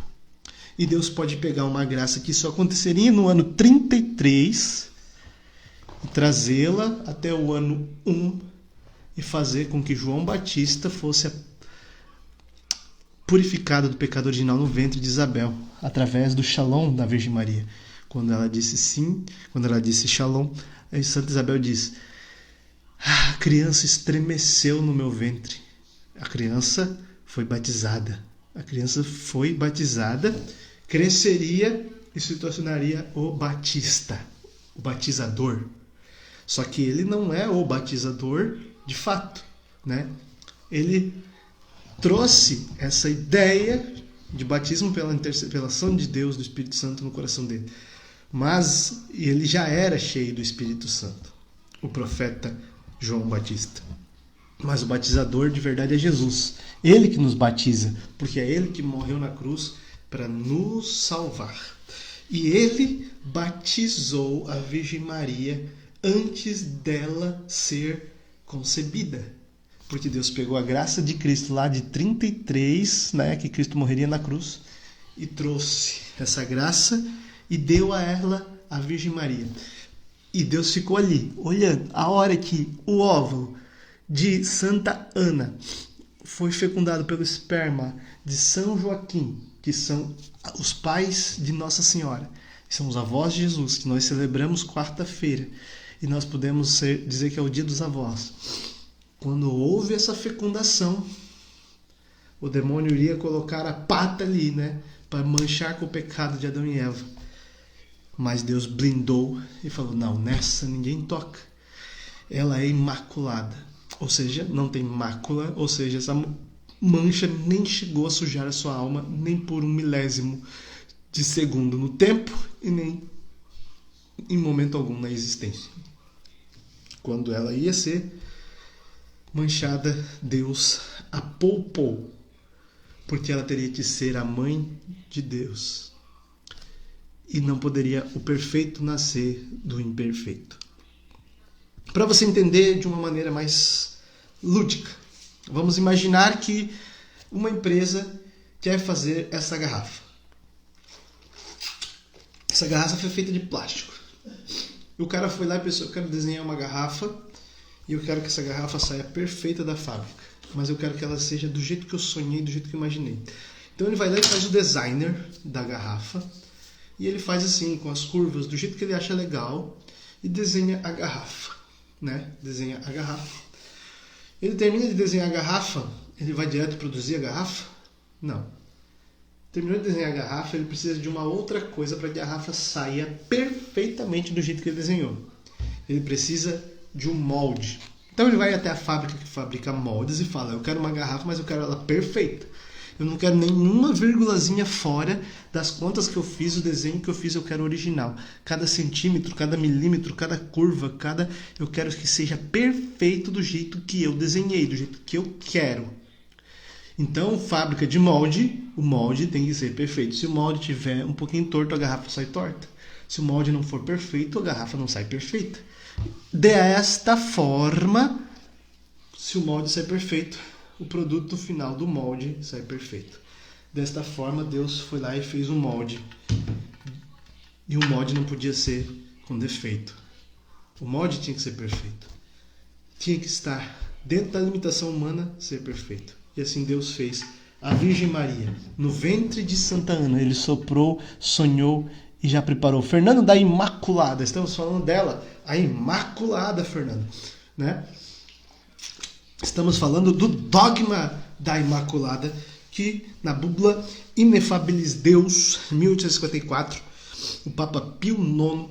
E Deus pode pegar uma graça que só aconteceria no ano 33 e trazê-la até o ano 1 e fazer com que João Batista fosse purificado do pecado original no ventre de Isabel, através do Shalom da Virgem Maria. Quando ela disse sim, quando ela disse Shalom, aí Santa Isabel diz: a criança estremeceu no meu ventre. A criança foi batizada. A criança foi batizada, cresceria e se tornaria o Batista, o batizador. Só que ele não é o batizador de fato, né? Ele trouxe essa ideia de batismo pela ação de Deus, do Espírito Santo no coração dele. Mas ele já era cheio do Espírito Santo, o profeta João Batista. Mas o batizador de verdade é Jesus. Ele que nos batiza, porque é ele que morreu na cruz para nos salvar. E ele batizou a Virgem Maria antes dela ser concebida. Porque Deus pegou a graça de Cristo lá de 33, né, que Cristo morreria na cruz, e trouxe essa graça e deu a ela, a Virgem Maria. E Deus ficou ali, olhando. A hora que o óvulo de Santa Ana foi fecundado pelo esperma de São Joaquim, que são os pais de Nossa Senhora, que são os avós de Jesus, que nós celebramos quarta-feira, e nós podemos dizer que é o dia dos avós. Quando houve essa fecundação, o demônio iria colocar a pata ali, né, para manchar com o pecado de Adão e Eva. Mas Deus blindou e falou, não, nessa ninguém toca. Ela é imaculada, ou seja, não tem mácula, ou seja, essa mancha nem chegou a sujar a sua alma, nem por 1/1000 de segundo no tempo e nem em momento algum na existência. Quando ela ia ser manchada, Deus a poupou, porque ela teria que ser a mãe de Deus. E não poderia o perfeito nascer do imperfeito. Para você entender de uma maneira mais lúdica, vamos imaginar que uma empresa quer fazer essa garrafa. Essa garrafa foi feita de plástico. E o cara foi lá e pensou, eu quero desenhar uma garrafa e eu quero que essa garrafa saia perfeita da fábrica. Mas eu quero que ela seja do jeito que eu sonhei, do jeito que eu imaginei. Então ele vai lá e faz o designer da garrafa. E ele faz assim, com as curvas, do jeito que ele acha legal. E desenha a garrafa. Né? Desenha a garrafa. Ele termina de desenhar a garrafa, ele vai direto produzir a garrafa? Não. Terminou de desenhar a garrafa, ele precisa de uma outra coisa para que a garrafa saia perfeitamente do jeito que ele desenhou. Ele precisa de um molde. Então ele vai até a fábrica que fabrica moldes e fala, eu quero uma garrafa, mas eu quero ela perfeita. Eu não quero nenhuma vírgulazinha fora das contas que eu fiz, o desenho que eu fiz, eu quero original. Cada centímetro, cada milímetro, cada curva, eu quero que seja perfeito do jeito que eu desenhei, do jeito que eu quero. Então, fábrica de molde, o molde tem que ser perfeito. Se o molde tiver um pouquinho torto, a garrafa sai torta. Se o molde não for perfeito, a garrafa não sai perfeita. Desta forma, se o molde sai perfeito, o produto final do molde sai perfeito. Desta forma, Deus foi lá e fez um molde. E o molde não podia ser com defeito. O molde tinha que ser perfeito. Tinha que estar dentro da limitação humana, ser perfeito. E assim Deus fez a Virgem Maria. No ventre de Santa Ana, ele soprou, sonhou e já preparou. Fernando da Imaculada. Estamos falando dela, a Imaculada, Fernando. Né? Estamos falando do dogma da Imaculada, que na búbula Ineffabilis Deus, 1854, o Papa Pio IX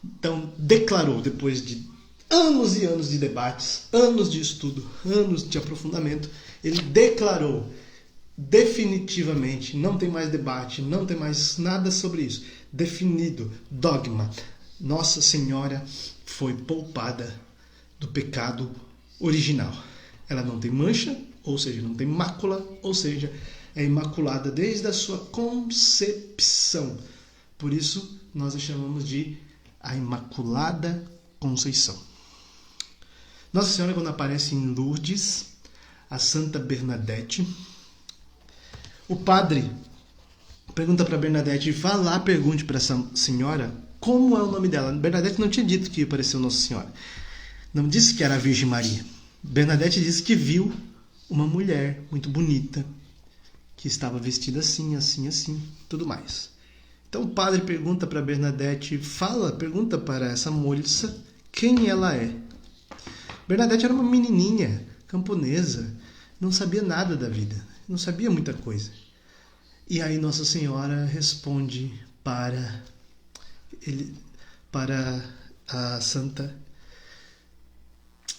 então, declarou, depois de anos e anos de debates, anos de estudo, anos de aprofundamento, ele declarou definitivamente, não tem mais debate, não tem mais nada sobre isso, definido, dogma, Nossa Senhora foi poupada do pecado original. Ela não tem mancha, ou seja, não tem mácula, ou seja, é imaculada desde a sua concepção. Por isso, nós a chamamos de a Imaculada Conceição. Nossa Senhora, quando aparece em Lourdes, a Santa Bernadette, o padre pergunta para Bernadette, vá lá, pergunte para essa senhora como é o nome dela. Bernadette não tinha dito que apareceu Nossa Senhora. Não disse que era a Virgem Maria. Bernadette disse que viu uma mulher muito bonita, que estava vestida assim, assim, assim, tudo mais. Então o padre pergunta para Bernadette, pergunta para essa moça quem ela é. Bernadette era uma menininha camponesa, não sabia nada da vida, não sabia muita coisa. E aí Nossa Senhora responde para a Santa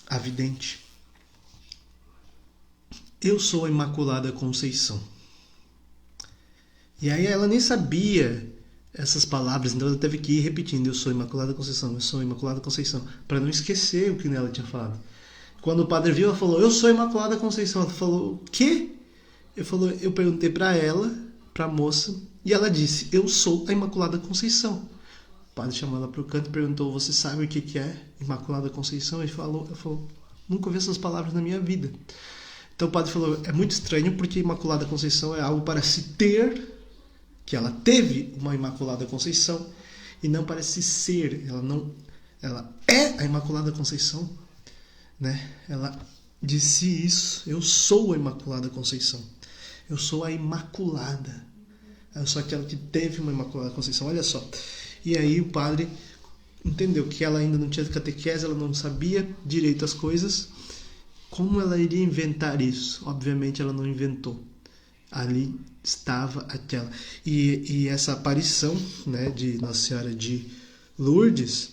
a vidente. Eu sou a Imaculada Conceição. E aí ela nem sabia essas palavras, então ela teve que ir repetindo, eu sou a Imaculada Conceição, eu sou a Imaculada Conceição, para não esquecer o que ela tinha falado. Quando o padre viu, ela falou, eu sou a Imaculada Conceição. Ela falou, o quê? Eu perguntei para ela, para a moça, e ela disse, eu sou a Imaculada Conceição. O padre chamou ela para o canto e perguntou, você sabe o que é Imaculada Conceição? Ela falou, nunca ouvi essas palavras na minha vida. Então o padre falou, é muito estranho porque Imaculada Conceição é algo para se ter, que ela teve uma Imaculada Conceição, e não para se ser. Ela é a Imaculada Conceição, né? Ela disse isso, eu sou a Imaculada Conceição. Eu sou a Imaculada. Eu sou aquela que teve uma Imaculada Conceição. Olha só, E aí o padre entendeu que ela ainda não tinha catequese, ela não sabia direito as coisas. Como ela iria inventar isso? Obviamente ela não inventou. Ali estava aquela. E essa aparição, né, de Nossa Senhora de Lourdes,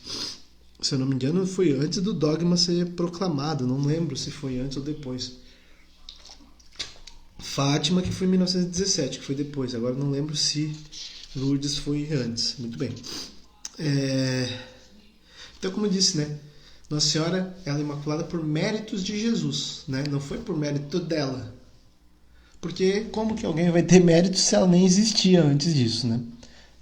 se eu não me engano, foi antes do dogma ser proclamado. Não lembro se foi antes ou depois. Fátima, que foi em 1917, que foi depois. Agora não lembro se Lourdes foi antes. Muito bem. Então, como eu disse, né? Nossa Senhora, ela é imaculada por méritos de Jesus, né? Não foi por mérito dela. Porque como que alguém vai ter mérito se ela nem existia antes disso, né?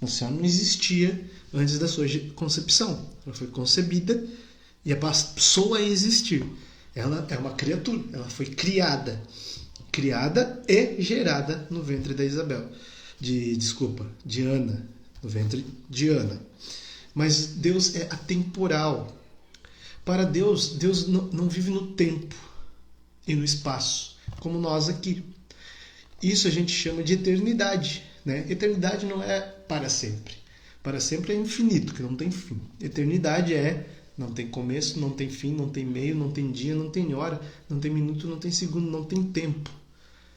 Nossa Senhora não existia antes da sua concepção. Ela foi concebida e passou a existir. Ela é uma criatura, ela foi criada. Criada e gerada no ventre da Isabel. De Ana. No ventre de Ana. Mas Deus é atemporal. Para Deus, Deus não vive no tempo e no espaço, como nós aqui. Isso a gente chama de eternidade, né? Eternidade não é para sempre. Para sempre é infinito, que não tem fim. Eternidade não tem começo, não tem fim, não tem meio, não tem dia, não tem hora, não tem minuto, não tem segundo, não tem tempo.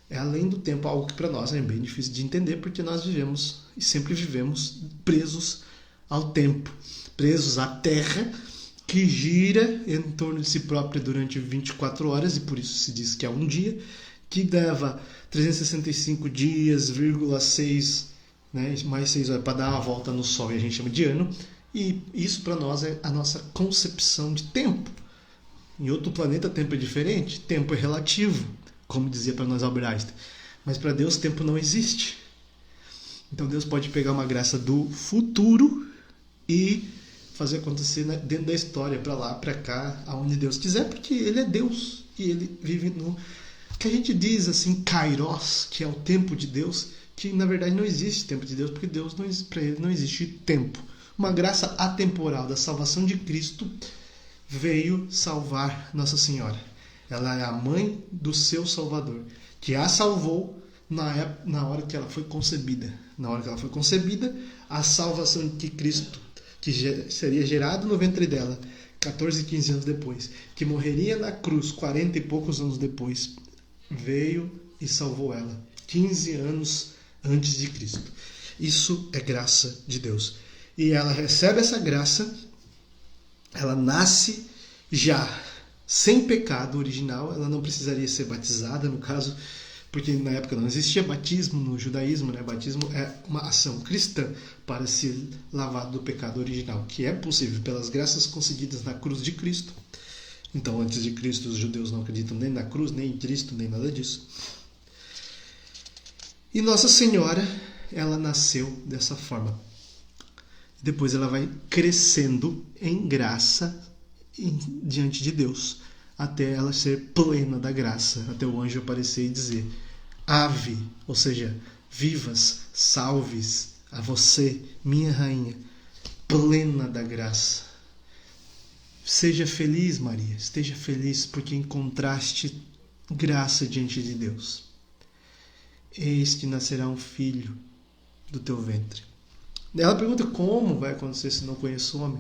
É além do tempo, algo que para nós é bem difícil de entender, porque nós vivemos e sempre vivemos presos ao tempo, presos à Terra, que gira em torno de si própria durante 24 horas, e por isso se diz que é um dia, que leva 365 dias, 6, né, mais 6 horas para dar uma volta no Sol, e a gente chama de ano, e isso para nós é a nossa concepção de tempo. Em outro planeta, tempo é diferente, tempo é relativo, como dizia para nós Albert Einstein. Mas para Deus, tempo não existe. Então Deus pode pegar uma graça do futuro e fazer acontecer dentro da história, para lá, para cá, aonde Deus quiser, porque Ele é Deus e Ele vive no que a gente diz assim, Kairos, que é o tempo de Deus, que na verdade não existe tempo de Deus, porque Deus para Ele não existe tempo. Uma graça atemporal da salvação de Cristo veio salvar Nossa Senhora. Ela é a mãe do seu Salvador, que a salvou na hora que ela foi concebida. Na hora que ela foi concebida, a salvação de Cristo, que seria gerado no ventre dela 14, 15 anos depois, que morreria na cruz 40 e poucos anos depois, veio e salvou ela 15 anos antes de Cristo. Isso é graça de Deus. E ela recebe essa graça, ela nasce já sem pecado original, ela não precisaria ser batizada, no caso, porque na época não existia batismo no judaísmo, né? Batismo é uma ação cristã para se lavar do pecado original, que é possível pelas graças concedidas na cruz de Cristo. Então, antes de Cristo, os judeus não acreditam nem na cruz, nem em Cristo, nem nada disso. E Nossa Senhora, ela nasceu dessa forma. Depois ela vai crescendo em graça diante de Deus, até ela ser plena da graça, até o anjo aparecer e dizer: Ave, ou seja, vivas, salves a você, minha rainha, plena da graça. Seja feliz, Maria, esteja feliz porque encontraste graça diante de Deus. Eis que nascerá um filho do teu ventre. Ela pergunta: como vai acontecer se não conheço o homem?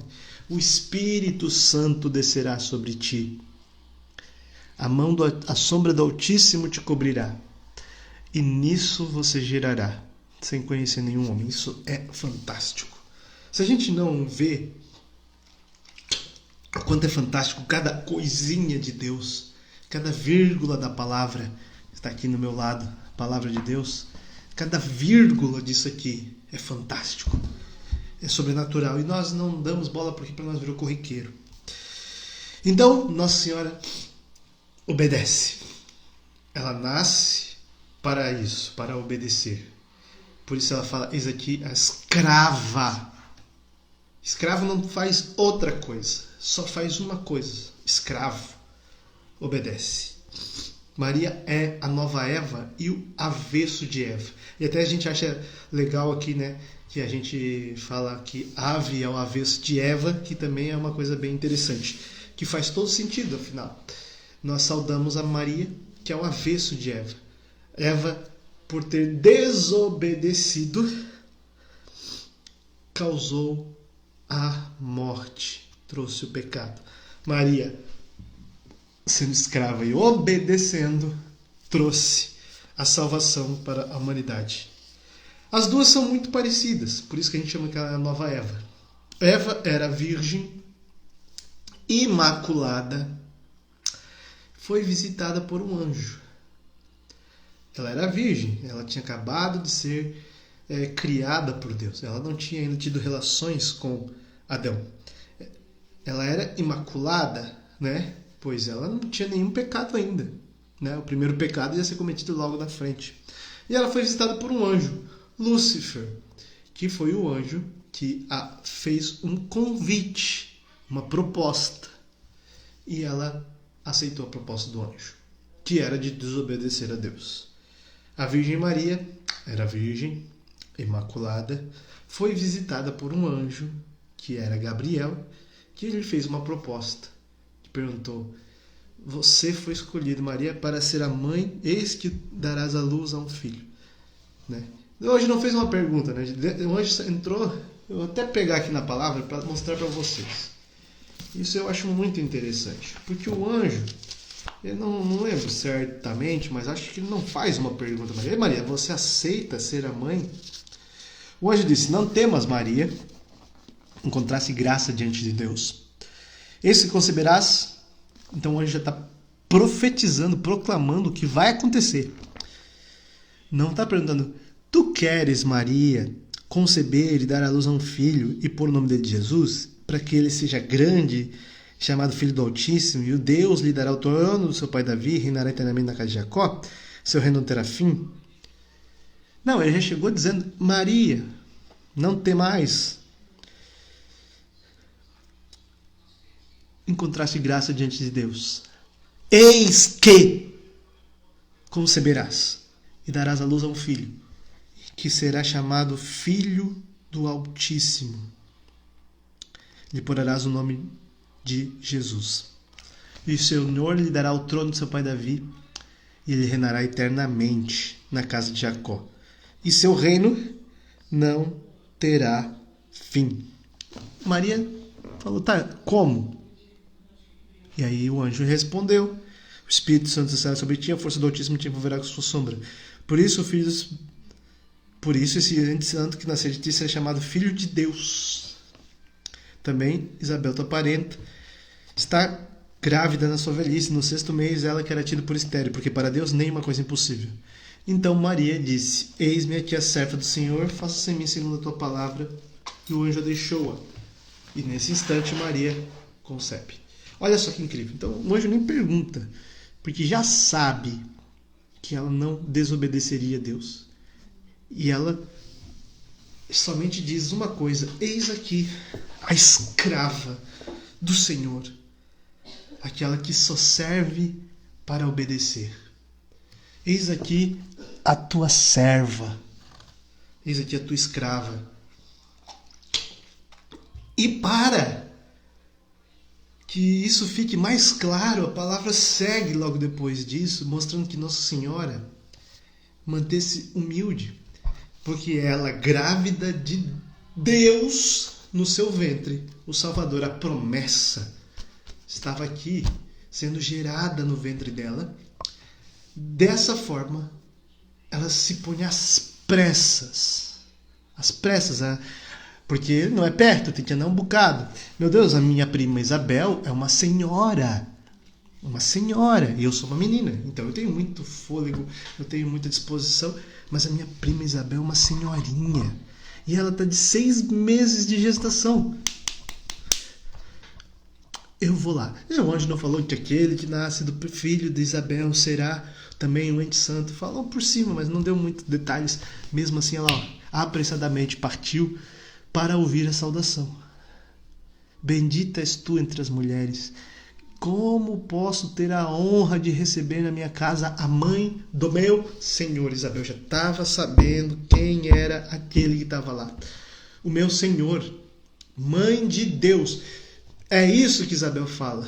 O Espírito Santo descerá sobre ti. A sombra do Altíssimo te cobrirá. E nisso você gerará, sem conhecer nenhum homem. Isso é fantástico. Se a gente não vê o quanto é fantástico cada coisinha de Deus, cada vírgula da palavra, está aqui no meu lado, a palavra de Deus, cada vírgula disso aqui é fantástico. É sobrenatural. E nós não damos bola porque para nós virou corriqueiro. Então, Nossa Senhora obedece. Ela nasce para isso, para obedecer. Por isso ela fala: eis aqui a escrava. Escravo não faz outra coisa, só faz uma coisa. Escravo obedece. Maria é a nova Eva e o avesso de Eva. E até a gente acha legal aqui, né, que a gente fala que ave é o avesso de Eva, que também é uma coisa bem interessante, que faz todo sentido, afinal. Nós saudamos a Maria, que é o avesso de Eva. Eva, por ter desobedecido, causou a morte, trouxe o pecado. Maria, sendo escrava e obedecendo, trouxe a salvação para a humanidade. As duas são muito parecidas, por isso que a gente chama que ela é a nova Eva. Eva era virgem, imaculada, foi visitada por um anjo. Ela era virgem, ela tinha acabado de ser criada por Deus. Ela não tinha ainda tido relações com Adão. Ela era imaculada, né? Pois ela não tinha nenhum pecado ainda, né? O primeiro pecado ia ser cometido logo na frente. E ela foi visitada por um anjo, Lúcifer, que foi o anjo que fez um convite, uma proposta. E ela aceitou a proposta do anjo, que era de desobedecer a Deus. A Virgem Maria era virgem, imaculada, foi visitada por um anjo, que era Gabriel, que lhe fez uma proposta, que perguntou: você foi escolhida, Maria, para ser a mãe, eis que darás à luz a um filho. Né? Hoje não fez uma pergunta, né? O anjo entrou, eu vou até pegar aqui na palavra para mostrar para vocês. Isso eu acho muito interessante, porque o anjo, eu não lembro certamente, mas acho que ele não faz uma pergunta. Maria, Maria, você aceita ser a mãe? O anjo disse: não temas, Maria, encontrasse graça diante de Deus. Eis que conceberás. Então o anjo já está profetizando, proclamando o que vai acontecer. Não está perguntando: tu queres, Maria, conceber e dar à luz a um filho e pôr o nome dele de Jesus, para que ele seja grande, chamado Filho do Altíssimo, e o Deus lhe dará o trono do seu pai Davi, e reinará eternamente na casa de Jacó, seu reino não terá fim? Não, ele já chegou dizendo: Maria, não temais, encontraste graça diante de Deus. Eis que conceberás e darás à luz a um filho, que será chamado Filho do Altíssimo. Lhe porás o nome de Jesus. E o Senhor lhe dará o trono de seu pai Davi, e ele reinará eternamente na casa de Jacó. E seu reino não terá fim. Maria falou: tá, como? E aí o anjo respondeu: o Espírito Santo estará sobre ti, a força do Altíssimo te envolverá com sua sombra. Por isso esse ente santo que nascer de ti será chamado Filho de Deus. Também Isabel, tua parenta, está grávida na sua velhice, no 6º mês, ela que era tida por estéril, porque para Deus nenhuma coisa é impossível. Então Maria disse: eis-me aqui a serva do Senhor, faça-se em mim segundo a tua palavra. E o anjo a deixou-a. E nesse instante Maria concebe. Olha só que incrível. Então o anjo nem pergunta, porque já sabe que ela não desobedeceria a Deus. E ela somente diz uma coisa: eis aqui a escrava do Senhor, aquela que só serve para obedecer. Eis aqui a tua serva, eis aqui a tua escrava. E para que isso fique mais claro, a palavra segue logo depois disso, mostrando que Nossa Senhora manteve-se humilde, porque ela, grávida de Deus no seu ventre, o Salvador, a promessa, estava aqui sendo gerada no ventre dela. Dessa forma, ela se põe às pressas, porque ele não é perto, tem que andar um bocado. Meu Deus, a minha prima Isabel é uma senhora, e eu sou uma menina, então eu tenho muito fôlego, eu tenho muita disposição, mas a minha prima Isabel é uma senhorinha, e ela está de 6 meses de gestação. Eu vou lá. O anjo não falou que aquele que nasce do filho de Isabel será também um ente santo. Falou por cima, mas não deu muitos detalhes. Mesmo assim, ela apressadamente partiu para ouvir a saudação. Bendita és tu entre as mulheres. Como posso ter a honra de receber na minha casa a mãe do meu Senhor? Isabel já estava sabendo quem era aquele que estava lá. O meu Senhor, mãe de Deus. É isso que Isabel fala.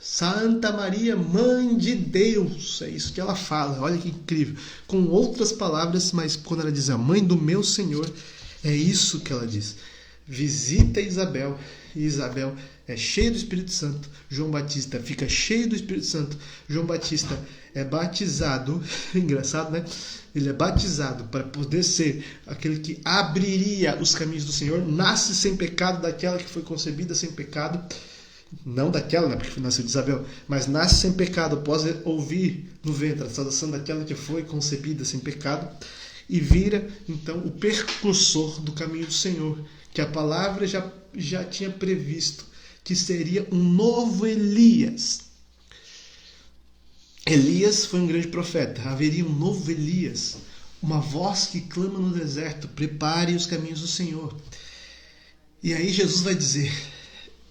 Santa Maria, Mãe de Deus. É isso que ela fala. Olha que incrível. Com outras palavras, mas quando ela diz a mãe do meu Senhor, é isso que ela diz. visita Isabel, e Isabel é cheia do Espírito Santo. João Batista fica cheio do Espírito Santo. João Batista é batizado, engraçado, né? Ele é batizado para poder ser aquele que abriria os caminhos do Senhor, nasce sem pecado daquela que foi concebida sem pecado, não daquela, né, porque nasceu de Isabel, mas nasce sem pecado após ouvir no ventre a saudação daquela que foi concebida sem pecado, e vira então o precursor do caminho do Senhor, que a palavra já tinha previsto que seria um novo Elias. Elias foi um grande profeta, haveria um novo Elias, uma voz que clama no deserto: prepare os caminhos do Senhor. E aí Jesus vai dizer,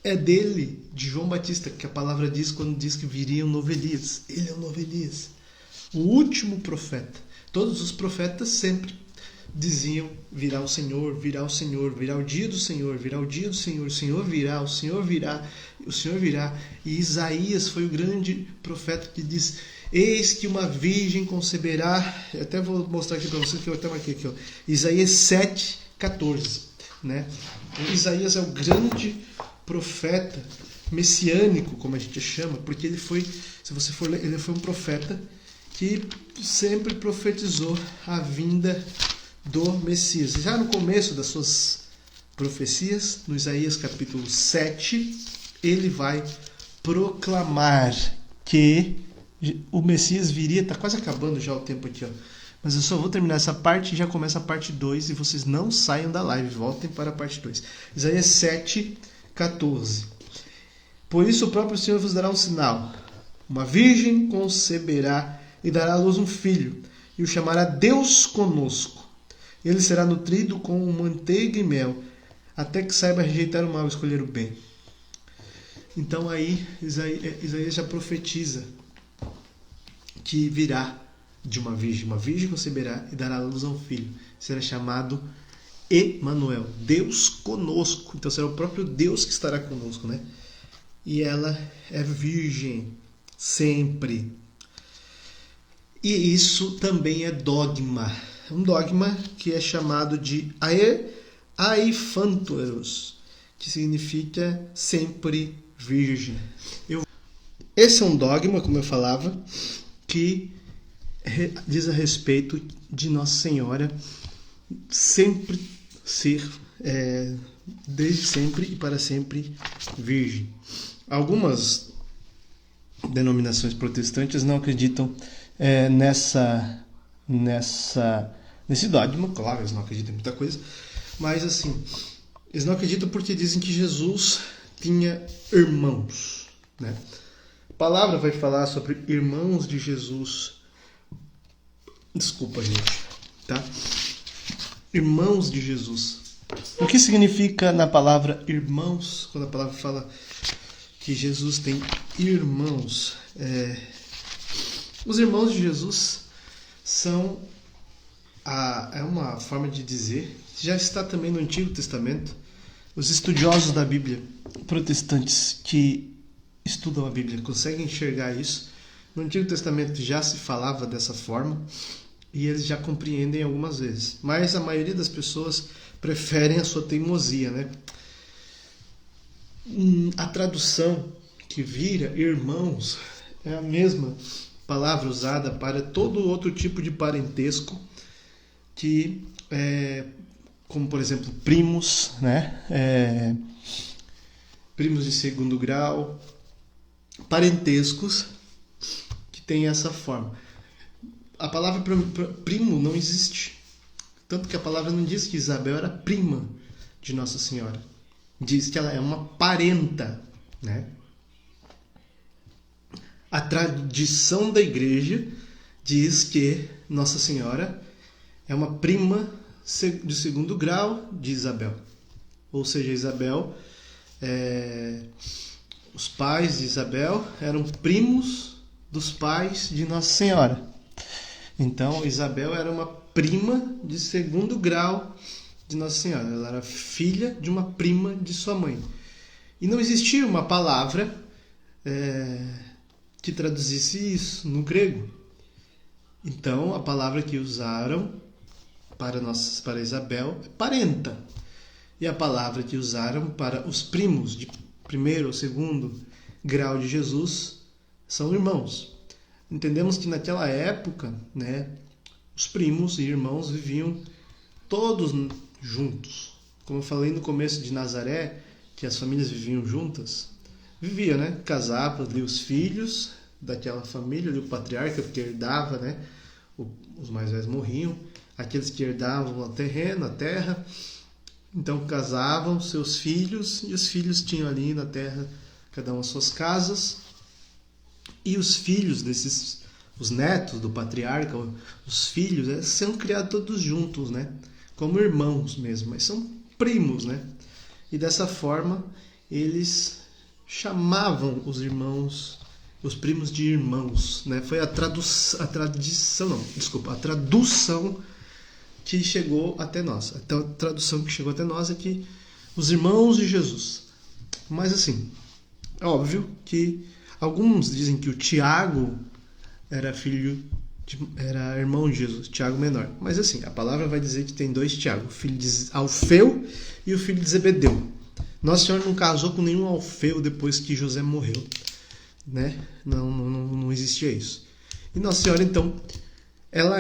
é dele, de João Batista, que a palavra diz quando diz que viria um novo Elias. Ele é o novo Elias, o último profeta. Todos os profetas sempre diziam: virá o Senhor, virá o Senhor, virá o dia do Senhor, virá o dia do Senhor, o Senhor virá, o Senhor virá, o Senhor virá. E Isaías foi o grande profeta que diz: eis que uma virgem conceberá. Eu até vou mostrar aqui para vocês, que eu até marquei aqui, ó. Isaías 7,14, né? Isaías é o grande profeta messiânico, como a gente chama, porque ele foi, se você for ler, ele foi um profeta que sempre profetizou a vinda do Messias. Já no começo das suas profecias, no Isaías capítulo 7, ele vai proclamar que o Messias viria. Está quase acabando já o tempo aqui, ó. Mas eu só vou terminar essa parte e já começa a parte 2, e vocês não saiam da live, voltem para a parte 2. Isaías 7,14. Por isso o próprio Senhor vos dará um sinal. Uma virgem conceberá e dará à luz um filho, e o chamará Deus conosco. Ele será nutrido com manteiga e mel, até que saiba rejeitar o mal e escolher o bem. Então aí Isaías já profetiza que virá de uma virgem conceberá e dará à luz a um filho. Será chamado Emanuel, Deus conosco. Então será o próprio Deus que estará conosco, né? E ela é virgem sempre. E isso também é dogma. Um dogma que é chamado de aifantoros, que significa sempre virgem. Esse é um dogma, como eu falava, que diz a respeito de Nossa Senhora sempre ser, desde sempre e para sempre, virgem. Algumas denominações protestantes não acreditam nesse dogma. Claro, eles não acreditam em muita coisa, mas assim, eles não acreditam porque dizem que Jesus tinha irmãos, né? A palavra vai falar sobre irmãos de Jesus. Desculpa, gente, tá? Irmãos de Jesus. O que significa na palavra irmãos, quando a palavra fala que Jesus tem irmãos? Os irmãos de Jesus são é uma forma de dizer, já está também no Antigo Testamento. Os estudiosos da Bíblia, protestantes que estudam a Bíblia, conseguem enxergar isso. No Antigo Testamento já se falava dessa forma e eles já compreendem algumas vezes. Mas a maioria das pessoas preferem a sua teimosia, né? A tradução que vira irmãos é a mesma palavra usada para todo outro tipo de parentesco, que como por exemplo primos, né? Primos de segundo grau, parentescos que tem essa forma. A palavra primo não existe, tanto que a palavra não diz que Isabel era prima de Nossa Senhora, diz que ela é uma parenta, né? A tradição da igreja diz que Nossa Senhora é uma prima de segundo grau de Isabel. Ou seja, Isabel, os pais de Isabel eram primos dos pais de Nossa Senhora. Então, Isabel era uma prima de segundo grau de Nossa Senhora. Ela era filha de uma prima de sua mãe. E não existia uma palavra que traduzisse isso no grego. Então, a palavra que usaram para Isabel é parenta. E a palavra que usaram para os primos de primeiro ou segundo grau de Jesus são irmãos. Entendemos que naquela época, né, os primos e irmãos viviam todos juntos. Como eu falei no começo de Nazaré, que as famílias viviam juntas, vivia, né? Casavam ali os filhos daquela família, ali o patriarca, porque herdava, né? Os mais velhos morriam, aqueles que herdavam o terreno, a terra, então casavam seus filhos, e os filhos tinham ali na terra cada um as suas casas, e os filhos desses, os netos do patriarca, os filhos, são criados todos juntos, né? Como irmãos mesmo, mas são primos, né? E dessa forma eles chamavam os irmãos, os primos de irmãos, né? Foi a tradução que chegou até nós. Então, a tradução que chegou até nós é que os irmãos de Jesus. Mas assim, é óbvio que alguns dizem que o Tiago era irmão de Jesus, Tiago menor. Mas assim, a palavra vai dizer que tem dois Tiago, o filho de Alfeu e o filho de Zebedeu. Nossa Senhora não casou com nenhum Alfeu depois que José morreu, né? Não existia isso. E Nossa Senhora, então, ela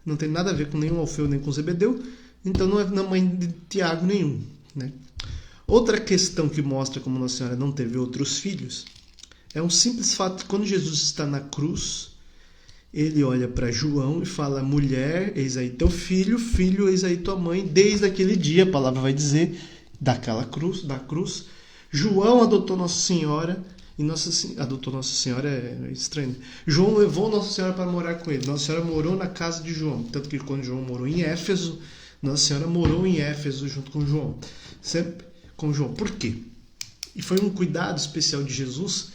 não tem nada a ver com nenhum Alfeu nem com Zebedeu, então não é mãe de Tiago nenhum, né? Outra questão que mostra como Nossa Senhora não teve outros filhos é um simples fato que quando Jesus está na cruz, ele olha para João e fala: mulher, eis aí teu filho, filho, eis aí tua mãe. Desde aquele dia, a palavra vai dizer, da cruz, João adotou Nossa Senhora, e adotou Nossa Senhora é estranho. João levou Nossa Senhora para morar com ele. Nossa Senhora morou na casa de João, tanto que quando João morou em Éfeso, Nossa Senhora morou em Éfeso junto com João. Sempre com João. Por quê? E foi um cuidado especial de Jesus.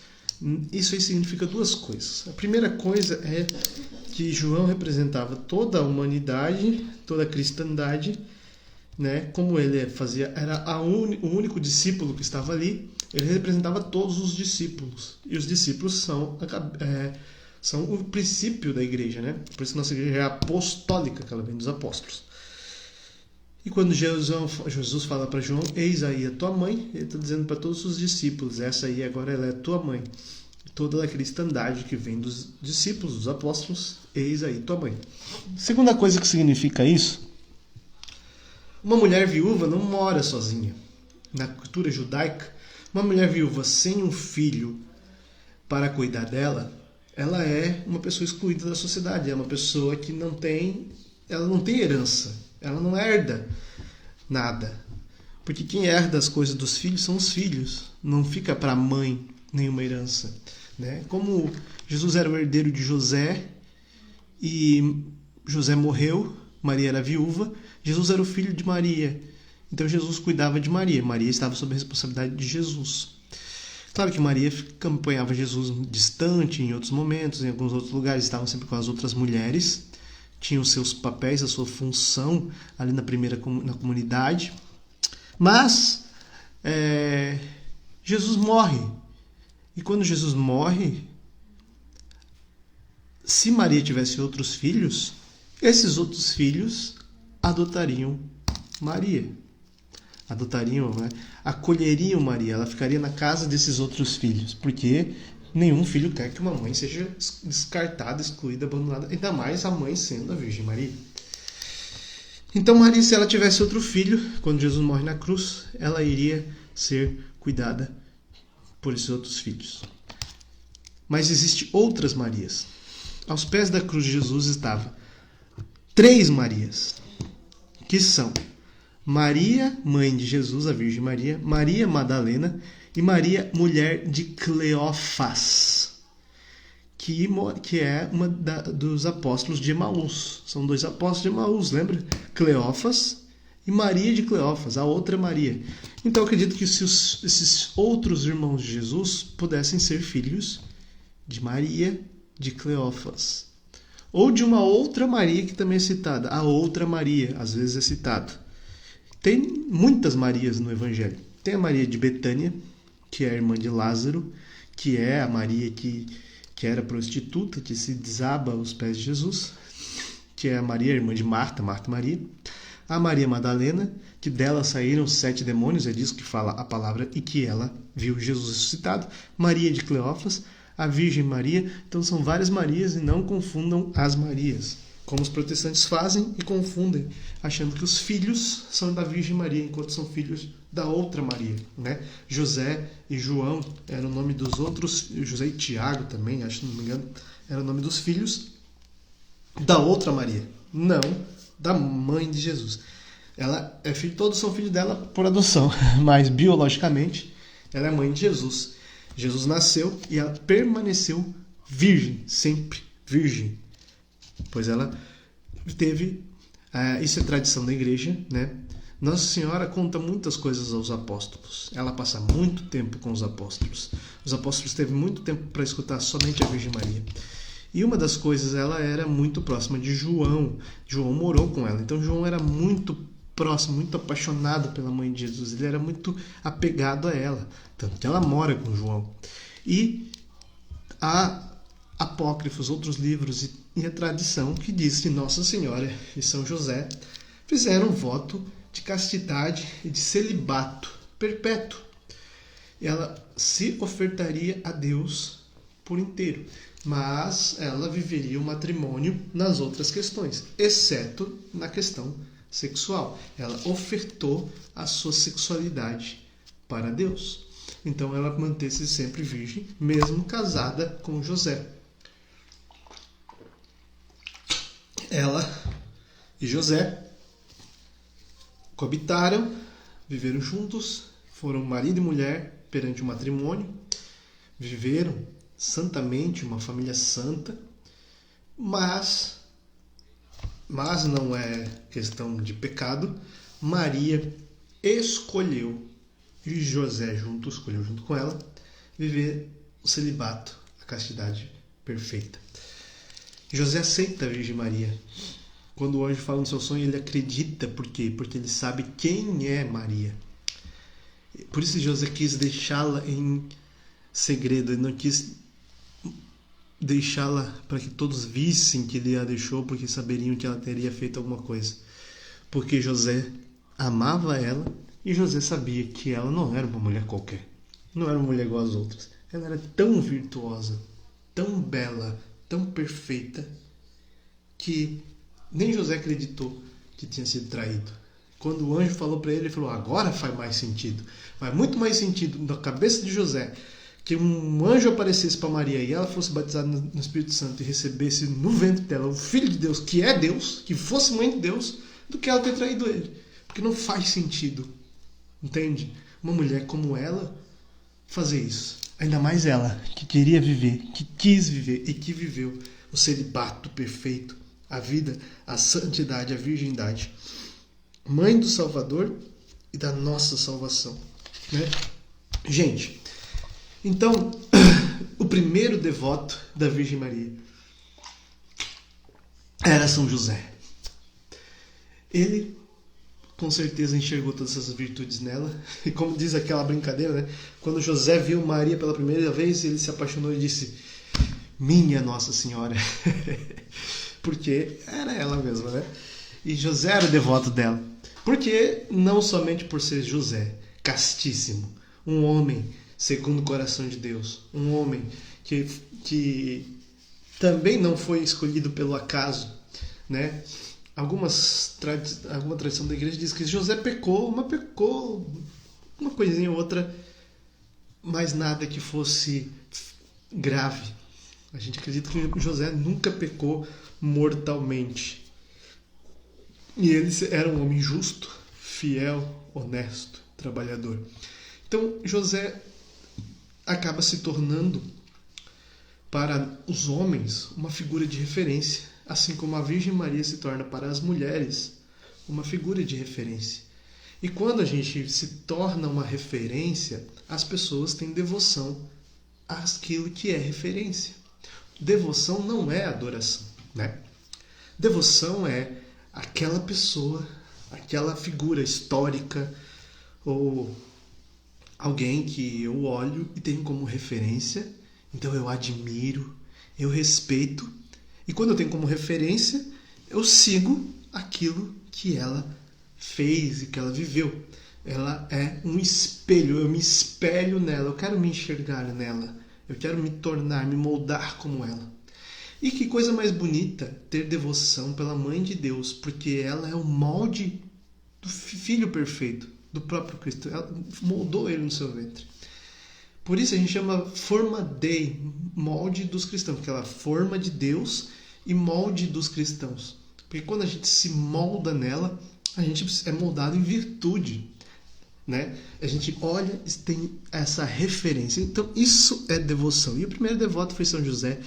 Isso aí significa duas coisas. A primeira coisa é que João representava toda a humanidade, toda a cristandade, né? Como ele era o único discípulo que estava ali, ele representava todos os discípulos. E os discípulos são o princípio da igreja, né? Por isso que nossa igreja é apostólica, que ela vem dos apóstolos. E quando Jesus fala para João: eis aí a tua mãe, ele está dizendo para todos os discípulos: essa aí agora ela é tua mãe. Toda a cristandade que vem dos discípulos, dos apóstolos, eis aí tua mãe. Segunda coisa que significa isso: uma mulher viúva não mora sozinha. Na cultura judaica, uma mulher viúva sem um filho para cuidar dela, ela é uma pessoa excluída da sociedade, é uma pessoa que não tem herança, ela não herda nada. Porque quem herda as coisas dos filhos são os filhos, não fica para a mãe nenhuma herança, né? Como Jesus era o herdeiro de José e José morreu, Maria era viúva, Jesus era o filho de Maria, então Jesus cuidava de Maria, Maria estava sob a responsabilidade de Jesus. Claro que Maria acompanhava Jesus distante em outros momentos, em alguns outros lugares, estavam sempre com as outras mulheres, tinham os seus papéis, a sua função ali na comunidade, mas Jesus morre. E quando Jesus morre, se Maria tivesse outros filhos, esses outros filhos adotariam Maria. Acolheriam Maria. Ela ficaria na casa desses outros filhos, porque nenhum filho quer que uma mãe seja descartada, excluída, abandonada, ainda mais a mãe sendo a Virgem Maria. Então Maria, se ela tivesse outro filho, quando Jesus morre na cruz, ela iria ser cuidada por esses outros filhos. Mas existem outras Marias. Aos pés da cruz de Jesus estavam 3 Marias, que são Maria, mãe de Jesus, a Virgem Maria, Maria Madalena e Maria, mulher de Cleófas, que é uma dos apóstolos de Emaús. São 2 apóstolos de Emaús, lembra? Cleófas e Maria de Cleófas, a outra Maria. Então eu acredito que esses outros irmãos de Jesus pudessem ser filhos de Maria de Cleófas. Ou de uma outra Maria que também é citada. A outra Maria, às vezes é citado. Tem muitas Marias no Evangelho. Tem a Maria de Betânia, que é a irmã de Lázaro, que é a Maria que era prostituta, que se desaba aos pés de Jesus, que é a Maria, irmã de Marta, Marta e Maria. A Maria Madalena, que dela saíram 7 demônios, é disso que fala a palavra, e que ela viu Jesus ressuscitado. Maria de Cleófas, a Virgem Maria. Então são várias Marias e não confundam as Marias, como os protestantes fazem e confundem, achando que os filhos são da Virgem Maria, enquanto são filhos da outra Maria, né? José e João eram o nome dos outros, José e Tiago também, acho, se não me engano, era o nome dos filhos da outra Maria, não da mãe de Jesus. Ela é filho, todos são filhos dela por adoção, mas biologicamente ela é mãe de Jesus. Jesus nasceu e ela permaneceu virgem, sempre virgem, pois ela teve, isso é tradição da igreja, né? Nossa Senhora conta muitas coisas aos apóstolos. Ela passa muito tempo com os apóstolos. Os apóstolos teve muito tempo para escutar somente a Virgem Maria. E uma das coisas, ela era muito próxima de João. João morou com ela. Então João era muito próximo, muito apaixonado pela mãe de Jesus. Ele era muito apegado a ela. Tanto que ela mora com João. E há apócrifos, outros livros e a tradição que diz que Nossa Senhora e São José fizeram voto de castidade e de celibato perpétuo. Ela se ofertaria a Deus por inteiro, mas ela viveria o matrimônio nas outras questões, exceto na questão sexual. Ela ofertou a sua sexualidade para Deus. Então ela manteve-se sempre virgem, mesmo casada com José. Ela e José coabitaram, viveram juntos, foram marido e mulher perante o matrimônio, viveram santamente, uma família santa, mas não é questão de pecado. Maria escolheu, e José escolheu junto com ela, viver o celibato, a castidade perfeita. José aceita a Virgem Maria. Quando o anjo fala no seu sonho, ele acredita. Por quê? Porque ele sabe quem é Maria. Por isso José quis deixá-la em segredo. Ele não quis deixá-la para que todos vissem que ele a deixou, porque saberiam que ela teria feito alguma coisa. Porque José amava ela e José sabia que ela não era uma mulher qualquer. Não era uma mulher igual às outras. Ela era tão virtuosa, tão bela, tão perfeita, que nem José acreditou que tinha sido traído. Quando o anjo falou para ele, ele falou: agora faz mais sentido. Faz muito mais sentido na cabeça de José que um anjo aparecesse para Maria e ela fosse batizada no Espírito Santo e recebesse no ventre dela o Filho de Deus, que é Deus, que fosse mãe de Deus, do que ela ter traído ele. Porque não faz sentido, entende? Uma mulher como ela fazer isso. Ainda mais ela, que queria viver, que quis viver e que viveu o celibato perfeito, a vida, a santidade, a virgindade. Mãe do Salvador e da nossa salvação, né? Gente, então, o primeiro devoto da Virgem Maria era São José. Ele, com certeza, enxergou todas essas virtudes nela. E como diz aquela brincadeira, né? Quando José viu Maria pela primeira vez, ele se apaixonou e disse: minha Nossa Senhora. Porque era ela mesma, né? E José era o devoto dela. Porque não somente por ser José, castíssimo, um homem segundo o coração de Deus, um homem que também não foi escolhido pelo acaso, né? Alguma tradição da igreja diz que José pecou uma coisinha ou outra, mas nada que fosse grave. A gente acredita que José nunca pecou mortalmente. E ele era um homem justo, fiel, honesto, trabalhador. Então José acaba se tornando para os homens uma figura de referência, assim como a Virgem Maria se torna para as mulheres uma figura de referência. E quando a gente se torna uma referência, as pessoas têm devoção àquilo que é referência. Devoção não é adoração, né? Devoção é aquela pessoa, aquela figura histórica ou alguém que eu olho e tenho como referência, então eu admiro, eu respeito, e quando eu tenho como referência, eu sigo aquilo que ela fez e que ela viveu. Ela é um espelho, eu me espelho nela, eu quero me enxergar nela, eu quero me tornar, me moldar como ela. E que coisa mais bonita ter devoção pela Mãe de Deus, porque ela é o molde do Filho perfeito, do próprio Cristo. Ela moldou ele no seu ventre. Por isso a gente chama forma Dei, molde dos cristãos, porque ela é forma de Deus e molde dos cristãos. Porque quando a gente se molda nela, a gente é moldado em virtude, né? A gente olha e tem essa referência. Então isso é devoção. E o primeiro devoto foi São José.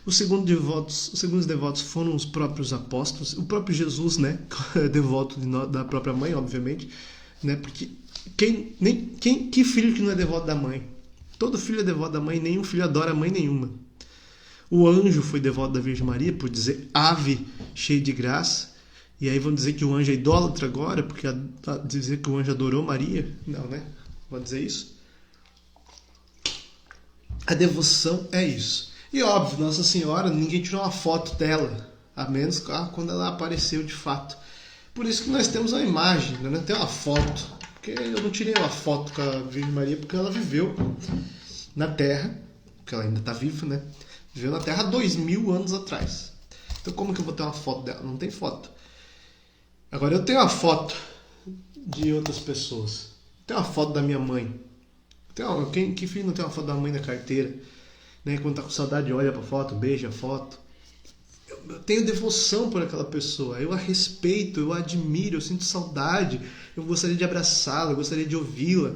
Os segundos devotos foram os próprios apóstolos. O próprio Jesus, né? Devoto da própria mãe, obviamente, né? Porque que filho que não é devoto da mãe? Todo filho é devoto da mãe, nenhum filho adora a mãe nenhuma. O anjo foi devoto da Virgem Maria, por dizer ave cheia de graça. E aí vão dizer que o anjo é idólatra agora, porque dizer que o anjo adorou Maria. Não, né? Vão dizer isso. A devoção é isso. E óbvio, Nossa Senhora, ninguém tirou uma foto dela, a menos quando ela apareceu de fato. Por isso que nós temos uma imagem, né? Tem uma foto. Porque eu não tirei uma foto com a Virgem Maria, porque ela viveu na Terra, porque ela ainda está viva, né? Viveu na Terra há 2000 anos atrás. Então como que eu vou ter uma foto dela? Não tem foto. Agora eu tenho uma foto de outras pessoas. Tenho uma foto da minha mãe. Que filho não tem uma foto da mãe na carteira? Né? Quando tá com saudade, olha pra foto, beija a foto. Eu tenho devoção por aquela pessoa. Eu a respeito, eu a admiro, eu sinto saudade. Eu gostaria de abraçá-la, eu gostaria de ouvi-la.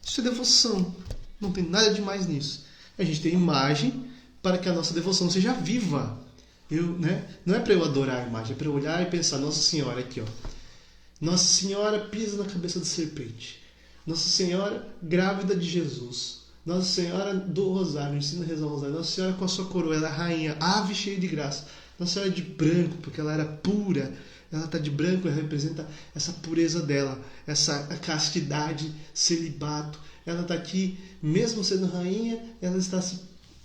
Isso é devoção. Não tem nada de mais nisso. A gente tem imagem para que a nossa devoção seja viva. Não é para eu adorar a imagem, é para eu olhar e pensar, Nossa Senhora aqui, ó. Nossa Senhora pisa na cabeça da serpente. Nossa Senhora grávida de Jesus. Nossa Senhora do Rosário, ensina a rezar o Rosário. Nossa Senhora com a sua coroa, ela é a rainha, ave cheia de graça. Nossa Senhora de branco, porque ela era pura. Ela está de branco e representa essa pureza dela, essa castidade, celibato. Ela está aqui, mesmo sendo rainha, ela está assim,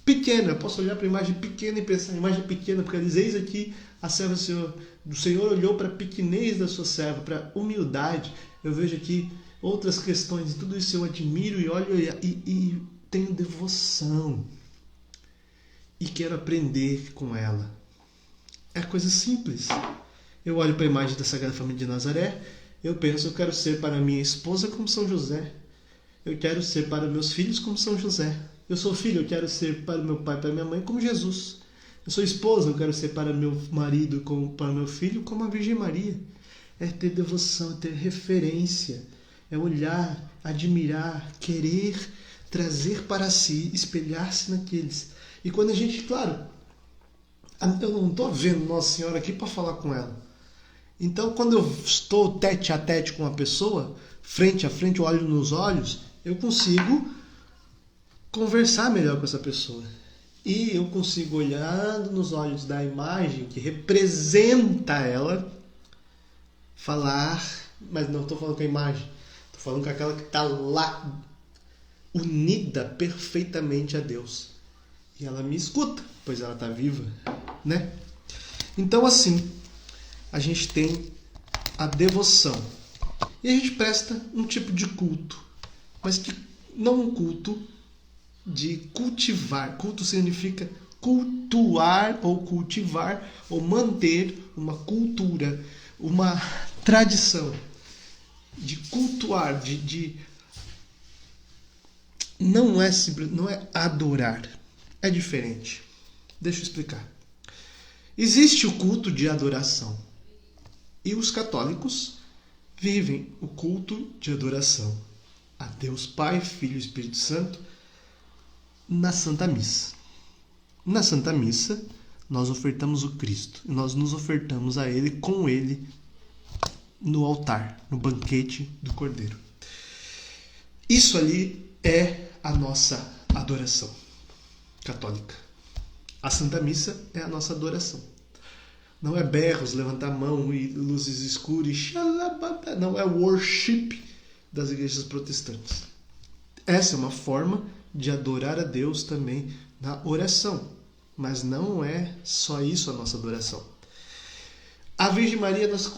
pequena. Eu posso olhar para a imagem pequena e pensar, imagem pequena, porque ela diz, eis aqui a serva do Senhor. O Senhor olhou para a pequenez da sua serva, para a humildade. Eu vejo aqui outras questões, e tudo isso eu admiro e olho e tenho devoção. E quero aprender com ela. É coisa simples. Eu olho para a imagem da Sagrada Família de Nazaré, eu penso, eu quero ser para minha esposa como São José. Eu quero ser para meus filhos como São José. Eu sou filho, eu quero ser para meu pai e para minha mãe como Jesus. Eu sou esposa, eu quero ser para meu marido, para meu filho, como a Virgem Maria. É ter devoção, é ter referência, é olhar, admirar, querer trazer para si, espelhar-se naqueles. E quando a gente, claro, eu não estou vendo Nossa Senhora aqui para falar com ela. Então, quando eu estou tete a tete com uma pessoa, frente a frente, olho nos olhos, eu consigo conversar melhor com essa pessoa. E eu consigo, olhando nos olhos da imagem que representa ela, falar, mas não estou falando com a imagem, estou falando com aquela que está lá, unida perfeitamente a Deus. E ela me escuta, pois ela está viva, né? Então, assim, a gente tem a devoção. E a gente presta um tipo de culto, mas que não um culto de cultivar. Culto significa cultuar ou cultivar ou manter uma cultura, uma tradição. De cultuar, não é simples, não é adorar. É diferente. Deixa eu explicar. Existe o culto de adoração. E os católicos vivem o culto de adoração a Deus Pai, Filho e Espírito Santo na Santa Missa. Na Santa Missa, nós ofertamos o Cristo. E nós nos ofertamos a Ele, com Ele, no altar, no banquete do Cordeiro. Isso ali é a nossa adoração católica. A Santa Missa é a nossa adoração. Não é berros, levantar a mão e luzes escuras e xalabata. Não é worship das igrejas protestantes. Essa é uma forma de adorar a Deus também na oração. Mas não é só isso a nossa adoração. A Virgem Maria, nós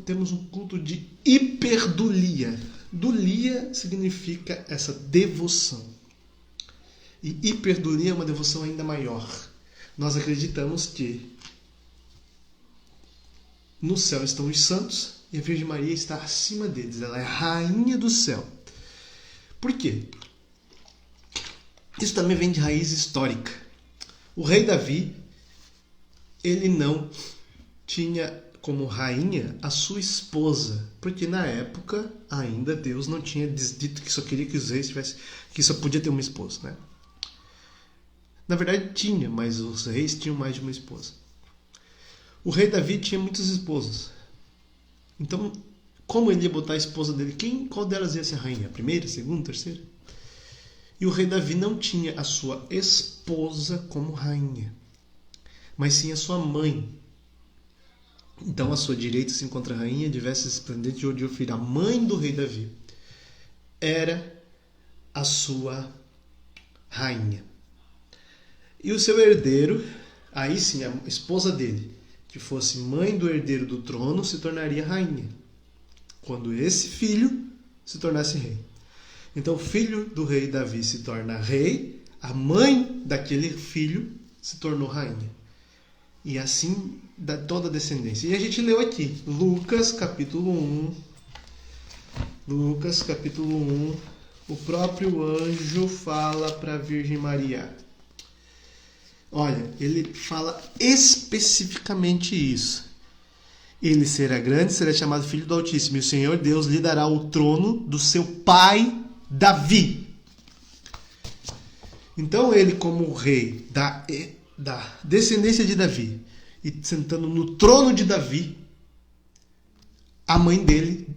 temos um culto de hiperdulia. Dulia significa essa devoção. E hiperdulia é uma devoção ainda maior. Nós acreditamos que no céu estão os santos e a Virgem Maria está acima deles. Ela é a rainha do céu. Por quê? Isso também vem de raiz histórica. O rei Davi, ele não tinha como rainha a sua esposa, porque na época ainda Deus não tinha dito que só queria que os reis tivessem, que só podia ter uma esposa, né? Na verdade tinha, mas os reis tinham mais de uma esposa. O rei Davi tinha muitas esposas. Então, como ele ia botar a esposa dele? Qual delas ia ser a rainha? A primeira, a segunda, a terceira? E o rei Davi não tinha a sua esposa como rainha, mas sim a sua mãe. Então, à sua direita se encontra a rainha de vestes esplendentes de Ofir. A mãe do rei Davi era a sua rainha. E o seu herdeiro, aí sim, a esposa dele, que fosse mãe do herdeiro do trono, se tornaria rainha, quando esse filho se tornasse rei. Então o filho do rei Davi se torna rei, a mãe daquele filho se tornou rainha. E assim dá toda a descendência. E a gente leu aqui, Lucas capítulo 1. Lucas capítulo 1, o próprio anjo fala para a Virgem Maria. Olha, ele fala especificamente isso. Ele será grande, será chamado Filho do Altíssimo, e o Senhor Deus lhe dará o trono do seu pai Davi. Então ele, como rei da descendência de Davi, e sentando no trono de Davi, a mãe dele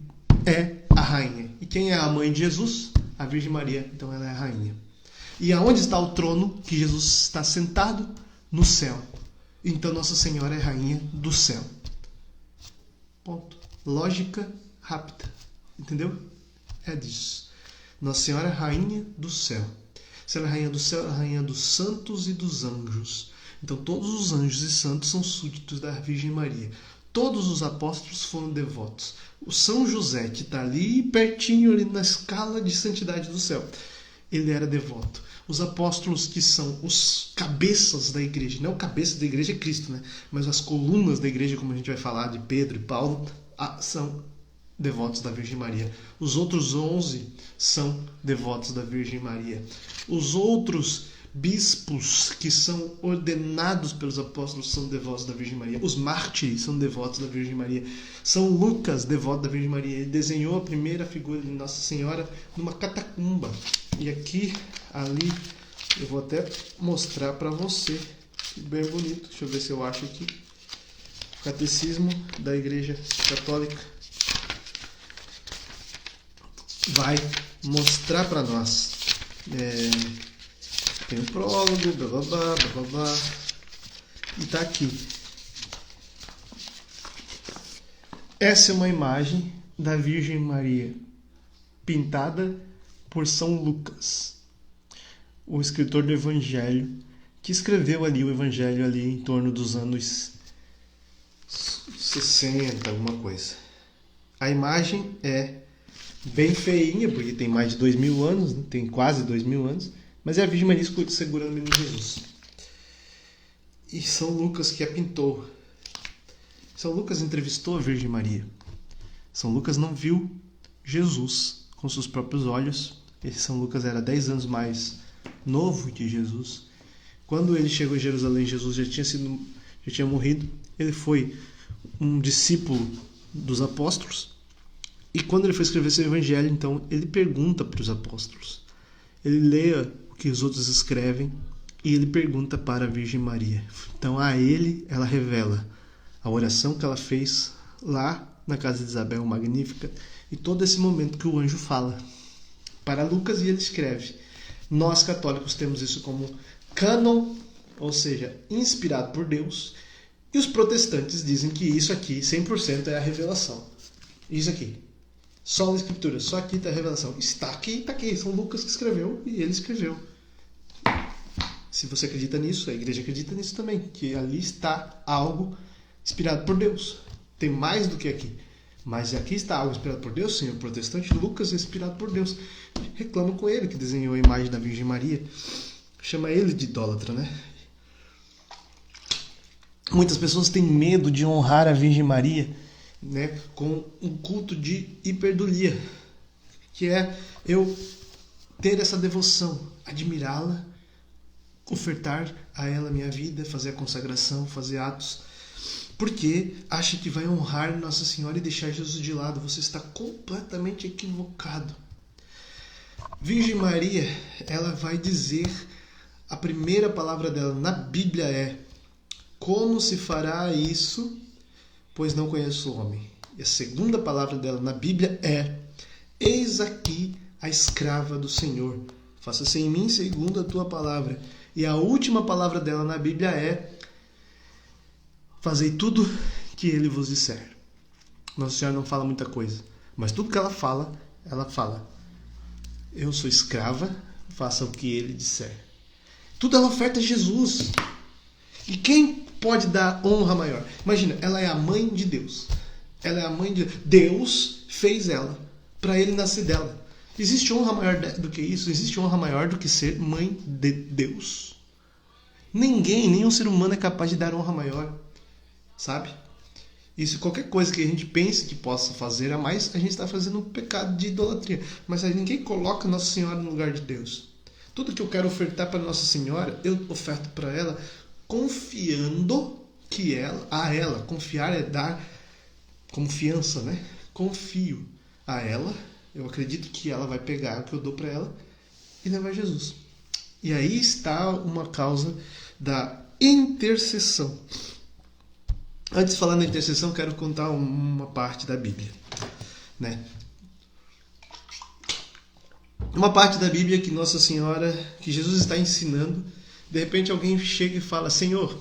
é a rainha. E quem é a mãe de Jesus? A Virgem Maria. Então ela é a rainha. E aonde está o trono que Jesus está sentado? No céu. Então Nossa Senhora é rainha do céu. Ponto. Lógica rápida. Entendeu? É disso. Nossa Senhora é rainha do céu. Se ela é rainha do céu, ela é rainha dos santos e dos anjos. Então todos os anjos e santos são súditos da Virgem Maria. Todos os apóstolos foram devotos. O São José, que está ali pertinho, ali na escala de santidade do céu, ele era devoto. Os apóstolos, que são os cabeças da igreja, não o cabeça da igreja é Cristo, né? Mas as colunas da igreja, como a gente vai falar de Pedro e Paulo, são devotos da Virgem Maria. Os outros 11 são devotos da Virgem Maria. Os outros bispos que são ordenados pelos apóstolos são devotos da Virgem Maria. Os mártires são devotos da Virgem Maria. São Lucas, devoto da Virgem Maria. Ele desenhou a primeira figura de Nossa Senhora numa catacumba. E aqui, ali, eu vou até mostrar para você. Bem bonito. Deixa eu ver se eu acho aqui. Catecismo da Igreja Católica vai mostrar para nós. Tem um prólogo, blá blá blá, blá blá blá. E tá aqui. Essa é uma imagem da Virgem Maria, pintada por São Lucas, o escritor do Evangelho, que escreveu ali o Evangelho ali em torno dos anos 60, alguma coisa. A imagem é bem feinha, porque tem mais de 2000 anos, né? Tem quase 2000 anos, mas é a Virgem Maria segurando o menino Jesus. E São Lucas que a pintou. São Lucas entrevistou a Virgem Maria. São Lucas não viu Jesus com seus próprios olhos. Esse São Lucas era 10 anos mais novo que Jesus. Quando ele chegou em Jerusalém, Jesus já tinha morrido. Ele foi um discípulo dos apóstolos. E quando ele foi escrever seu evangelho, então, ele pergunta para os apóstolos. Ele lê o que os outros escrevem e ele pergunta para a Virgem Maria. Então, a ele, ela revela a oração que ela fez lá na casa de Isabel Magnífica e todo esse momento que o anjo fala para Lucas, e ele escreve. Nós, católicos, temos isso como cânon, ou seja, inspirado por Deus, e os protestantes dizem que isso aqui, 100%, é a revelação. Isso aqui. Só na Escritura, só aqui está a revelação. Está aqui, está aqui. São Lucas que escreveu e ele escreveu. Se você acredita nisso, a igreja acredita nisso também, que ali está algo inspirado por Deus. Tem mais do que aqui. Mas aqui está algo inspirado por Deus, Senhor protestante. Lucas é inspirado por Deus. Reclama com ele que desenhou a imagem da Virgem Maria. Chama ele de idólatra, né? Muitas pessoas têm medo de honrar a Virgem Maria, né, com um culto de hiperdulia, que é eu ter essa devoção, admirá-la, ofertar a ela minha vida, fazer a consagração, fazer atos, porque acha que vai honrar Nossa Senhora e deixar Jesus de lado. Você está completamente equivocado. Virgem Maria, ela vai dizer, a primeira palavra dela na Bíblia é: como se fará isso, pois não conheço o homem. E a segunda palavra dela na Bíblia é: eis aqui a escrava do Senhor, faça-se em mim segundo a tua palavra. E a última palavra dela na Bíblia é: fazei tudo que ele vos disser. Nossa Senhora não fala muita coisa, mas tudo que ela fala, eu sou escrava, faça o que ele disser. Tudo ela oferta a Jesus. E quem pode dar honra maior? Imagina, ela é a mãe de Deus. Ela é a mãe de Deus, fez ela para ele nascer dela. Existe honra maior do que isso? Existe honra maior do que ser mãe de Deus? Nenhum ser humano é capaz de dar honra maior, sabe? Isso, qualquer coisa que a gente pense que possa fazer a mais, a gente está fazendo um pecado de idolatria. Mas ninguém coloca Nossa Senhora no lugar de Deus. Tudo que eu quero ofertar para Nossa Senhora, eu oferto para ela, confiando que ela, confiar é dar confiança, né? Confio a ela, eu acredito que ela vai pegar o que eu dou para ela e levar Jesus. E aí está uma causa da intercessão. Antes de falar na intercessão, quero contar uma parte da Bíblia, né? Uma parte da Bíblia que Nossa Senhora, que Jesus está ensinando. De repente alguém chega e fala: Senhor,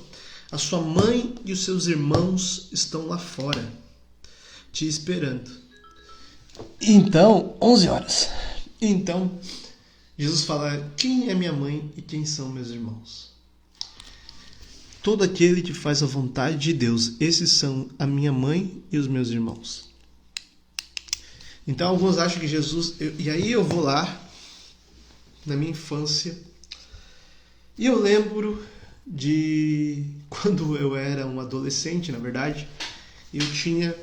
a sua mãe e os seus irmãos estão lá fora, te esperando. Então, 11 horas. Então, Jesus fala: quem é minha mãe e quem são meus irmãos? Todo aquele que faz a vontade de Deus, esses são a minha mãe e os meus irmãos. Então, alguns acham que Jesus... E aí eu vou lá, na minha infância, e eu lembro de quando eu era um adolescente, na verdade, eu tinha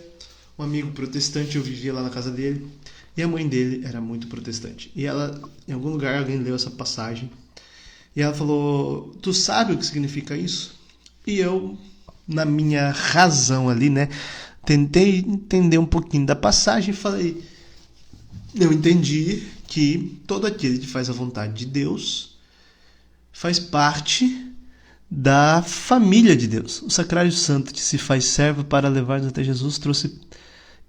um amigo protestante, eu vivia lá na casa dele, e a mãe dele era muito protestante. E ela, em algum lugar, alguém leu essa passagem, e ela falou: tu sabe o que significa isso? E eu, na minha razão ali, né, tentei entender um pouquinho da passagem e falei: eu entendi que todo aquele que faz a vontade de Deus faz parte da família de Deus. O Sacrário Santo, que se faz servo para levar-nos até Jesus, trouxe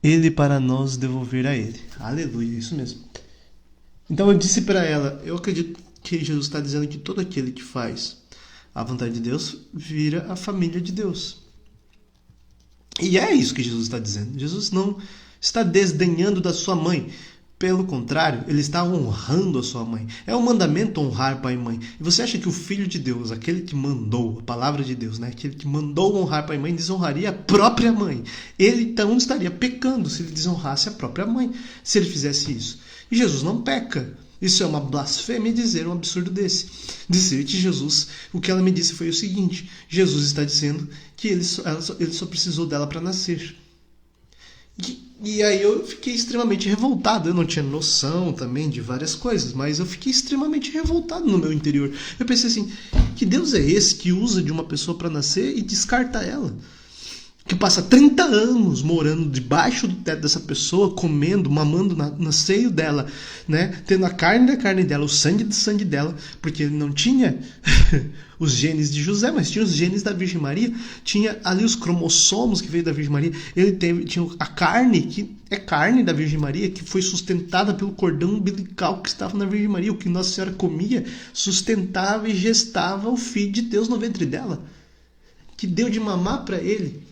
ele para nós devolver a ele. Aleluia, isso mesmo. Então eu disse para ela: eu acredito que Jesus está dizendo que todo aquele que faz a vontade de Deus vira a família de Deus. E é isso que Jesus está dizendo. Jesus não está desdenhando da sua mãe. Pelo contrário, ele está honrando a sua mãe. É um mandamento honrar pai e mãe. E você acha que o Filho de Deus, aquele que mandou, a palavra de Deus, né, aquele que mandou honrar pai e mãe, desonraria a própria mãe? Ele então estaria pecando se ele desonrasse a própria mãe, se ele fizesse isso. E Jesus não peca. Isso é uma blasfêmia dizer um absurdo desse. Dizer que Jesus, o que ela me disse foi o seguinte: Jesus está dizendo que ele só precisou dela para nascer. E aí eu fiquei extremamente revoltado. Eu não tinha noção também de várias coisas, mas eu fiquei extremamente revoltado no meu interior. Eu pensei assim: que Deus é esse que usa de uma pessoa para nascer e descarta ela? Que passa 30 anos morando debaixo do teto dessa pessoa, comendo, mamando no seio dela, né? Tendo a carne da carne dela, o sangue do sangue dela, porque ele não tinha os genes de José, mas tinha os genes da Virgem Maria, tinha ali os cromossomos que veio da Virgem Maria, tinha a carne, que é carne da Virgem Maria, que foi sustentada pelo cordão umbilical que estava na Virgem Maria. O que Nossa Senhora comia sustentava e gestava o Filho de Deus no ventre dela, que deu de mamar para ele,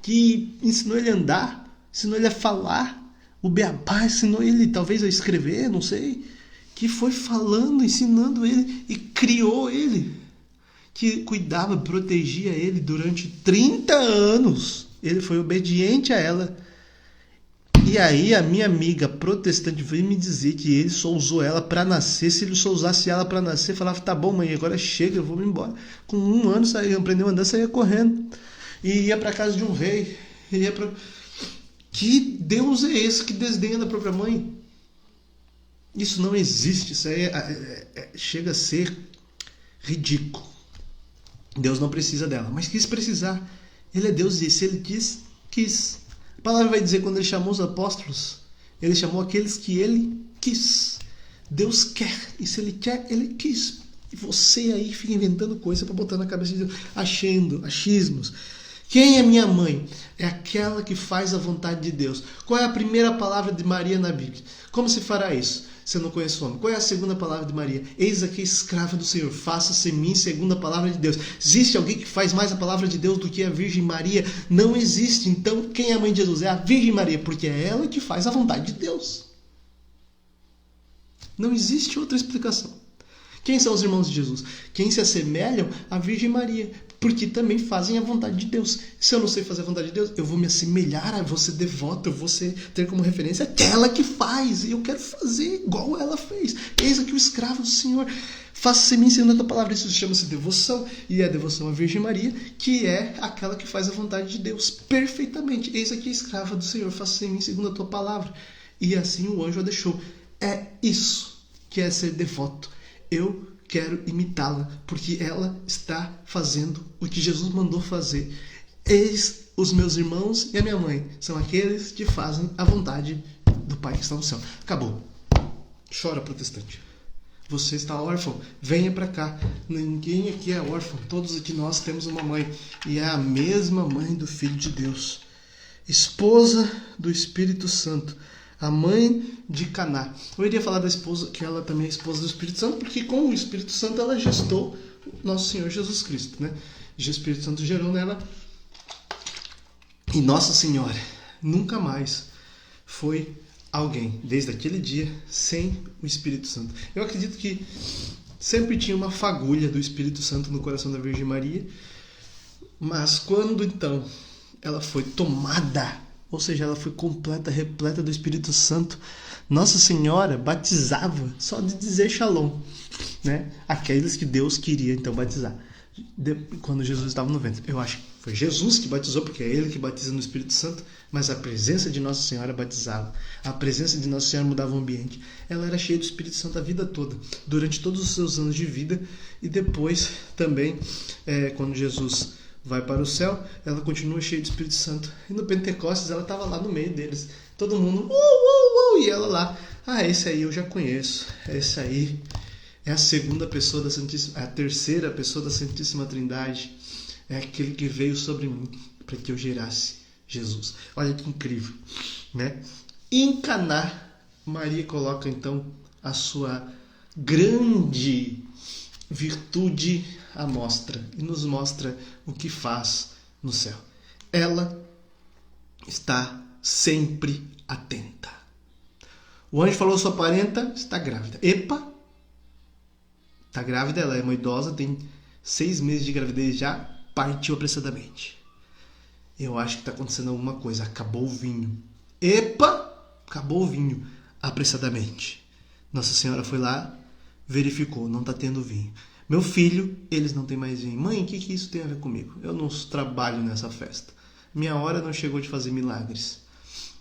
que ensinou ele a andar, ensinou ele a falar, o beabá ensinou ele talvez a escrever, não sei, que foi falando, ensinando ele e criou ele, que cuidava, protegia ele durante 30 anos. ele foi obediente a ela. E aí a minha amiga protestante veio me dizer que ele só usou ela para nascer. Se ele só usasse ela para nascer, falava, tá bom, mãe, agora chega, eu vou me embora. Com 1 ano, aprendeu a andar, saía correndo. E ia para casa de um rei. Que Deus é esse que desdenha da própria mãe? Isso não existe. Isso aí chega a ser ridículo. Deus não precisa dela, mas quis precisar. Ele é Deus e se ele quis. A palavra vai dizer, quando ele chamou os apóstolos, ele chamou aqueles que ele quis. Deus quer, e se ele quer, ele quis. E você aí fica inventando coisa para botar na cabeça de Deus, achando, achismos. Quem é minha mãe? É aquela que faz a vontade de Deus. Qual é a primeira palavra de Maria na Bíblia? Como se fará isso? Se eu não conheço o homem. Qual é a segunda palavra de Maria? Eis aqui a escrava do Senhor, faça-se em mim segundo a palavra de Deus. Existe alguém que faz mais a palavra de Deus do que a Virgem Maria? Não existe. Então, quem é a mãe de Jesus? É a Virgem Maria, porque é ela que faz a vontade de Deus. Não existe outra explicação. Quem são os irmãos de Jesus? Quem se assemelham à Virgem Maria, porque também fazem a vontade de Deus. Se eu não sei fazer a vontade de Deus, eu vou me assemelhar, vou ser devoto, eu vou ter como referência aquela que faz, e eu quero fazer igual ela fez. Eis aqui o escravo do Senhor, faça-se em mim segundo a tua palavra. Isso chama-se devoção, e a devoção à Virgem Maria, que é aquela que faz a vontade de Deus perfeitamente. Eis aqui a escrava do Senhor, faça-se em mim segundo a tua palavra. E assim o anjo a deixou. É isso que é ser devoto. Eu quero imitá-la, porque ela está fazendo o que Jesus mandou fazer. Eis os meus irmãos e a minha mãe. São aqueles que fazem a vontade do Pai que está no céu. Acabou. Chora, protestante. Você está órfão? Venha para cá. Ninguém aqui é órfão. Todos aqui nós temos uma mãe. E é a mesma mãe do Filho de Deus. Esposa do Espírito Santo. A mãe de Caná. Eu iria falar da esposa, que ela também é esposa do Espírito Santo, porque com o Espírito Santo ela gestou nosso Senhor Jesus Cristo, né? O Espírito Santo gerou nela. E Nossa Senhora nunca mais foi alguém, desde aquele dia, sem o Espírito Santo. Eu acredito que sempre tinha uma fagulha do Espírito Santo no coração da Virgem Maria, mas quando então ela foi tomada, ou seja, ela foi completa, repleta do Espírito Santo, Nossa Senhora batizava só de dizer Shalom, né? Aqueles que Deus queria então batizar. Quando Jesus estava no ventre. Eu acho que foi Jesus que batizou, porque é Ele que batiza no Espírito Santo, mas a presença de Nossa Senhora batizava. A presença de Nossa Senhora mudava o ambiente. Ela era cheia do Espírito Santo a vida toda, durante todos os seus anos de vida, e depois também, quando Jesus vai para o céu, ela continua cheia do Espírito Santo. E no Pentecostes ela estava lá no meio deles. Todo mundo, e ela lá. Esse aí eu já conheço. Esse aí é a segunda pessoa da Santíssima, a terceira pessoa da Santíssima Trindade. É aquele que veio sobre mim para que eu gerasse Jesus. Olha que incrível, né? Em Caná, Maria coloca então a sua grande virtude à mostra e nos mostra o que faz no céu. Ela está sempre atenta. O anjo falou, sua parenta está grávida. Epa! Está grávida, ela é uma idosa, tem 6 meses de gravidez já, partiu apressadamente. Eu acho que está acontecendo alguma coisa. Acabou o vinho. Epa! Acabou o vinho apressadamente. Nossa Senhora foi lá, verificou, não está tendo vinho. Meu filho, eles não têm mais vinho. Mãe, o que isso tem a ver comigo? Eu não trabalho nessa festa. Minha hora não chegou de fazer milagres,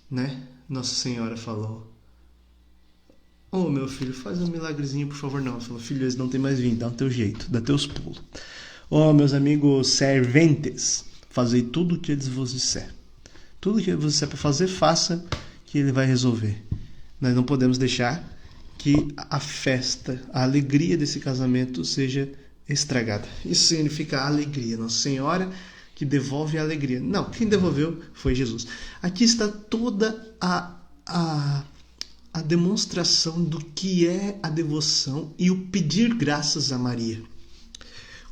né? Nossa Senhora falou, meu filho, faz um milagrezinho, por favor. Não, ela falou, filho, eles não têm mais vinho, dá o teu jeito, dá teus pulos. Meus amigos serventes, fazei tudo o que eles vos disser. Tudo o que você disser para fazer, faça, que ele vai resolver. Nós não podemos deixar que a festa, a alegria desse casamento seja estragada. Isso significa alegria. Nossa Senhora que devolve a alegria. Não, quem devolveu foi Jesus. Aqui está toda a demonstração do que é a devoção e o pedir graças a Maria.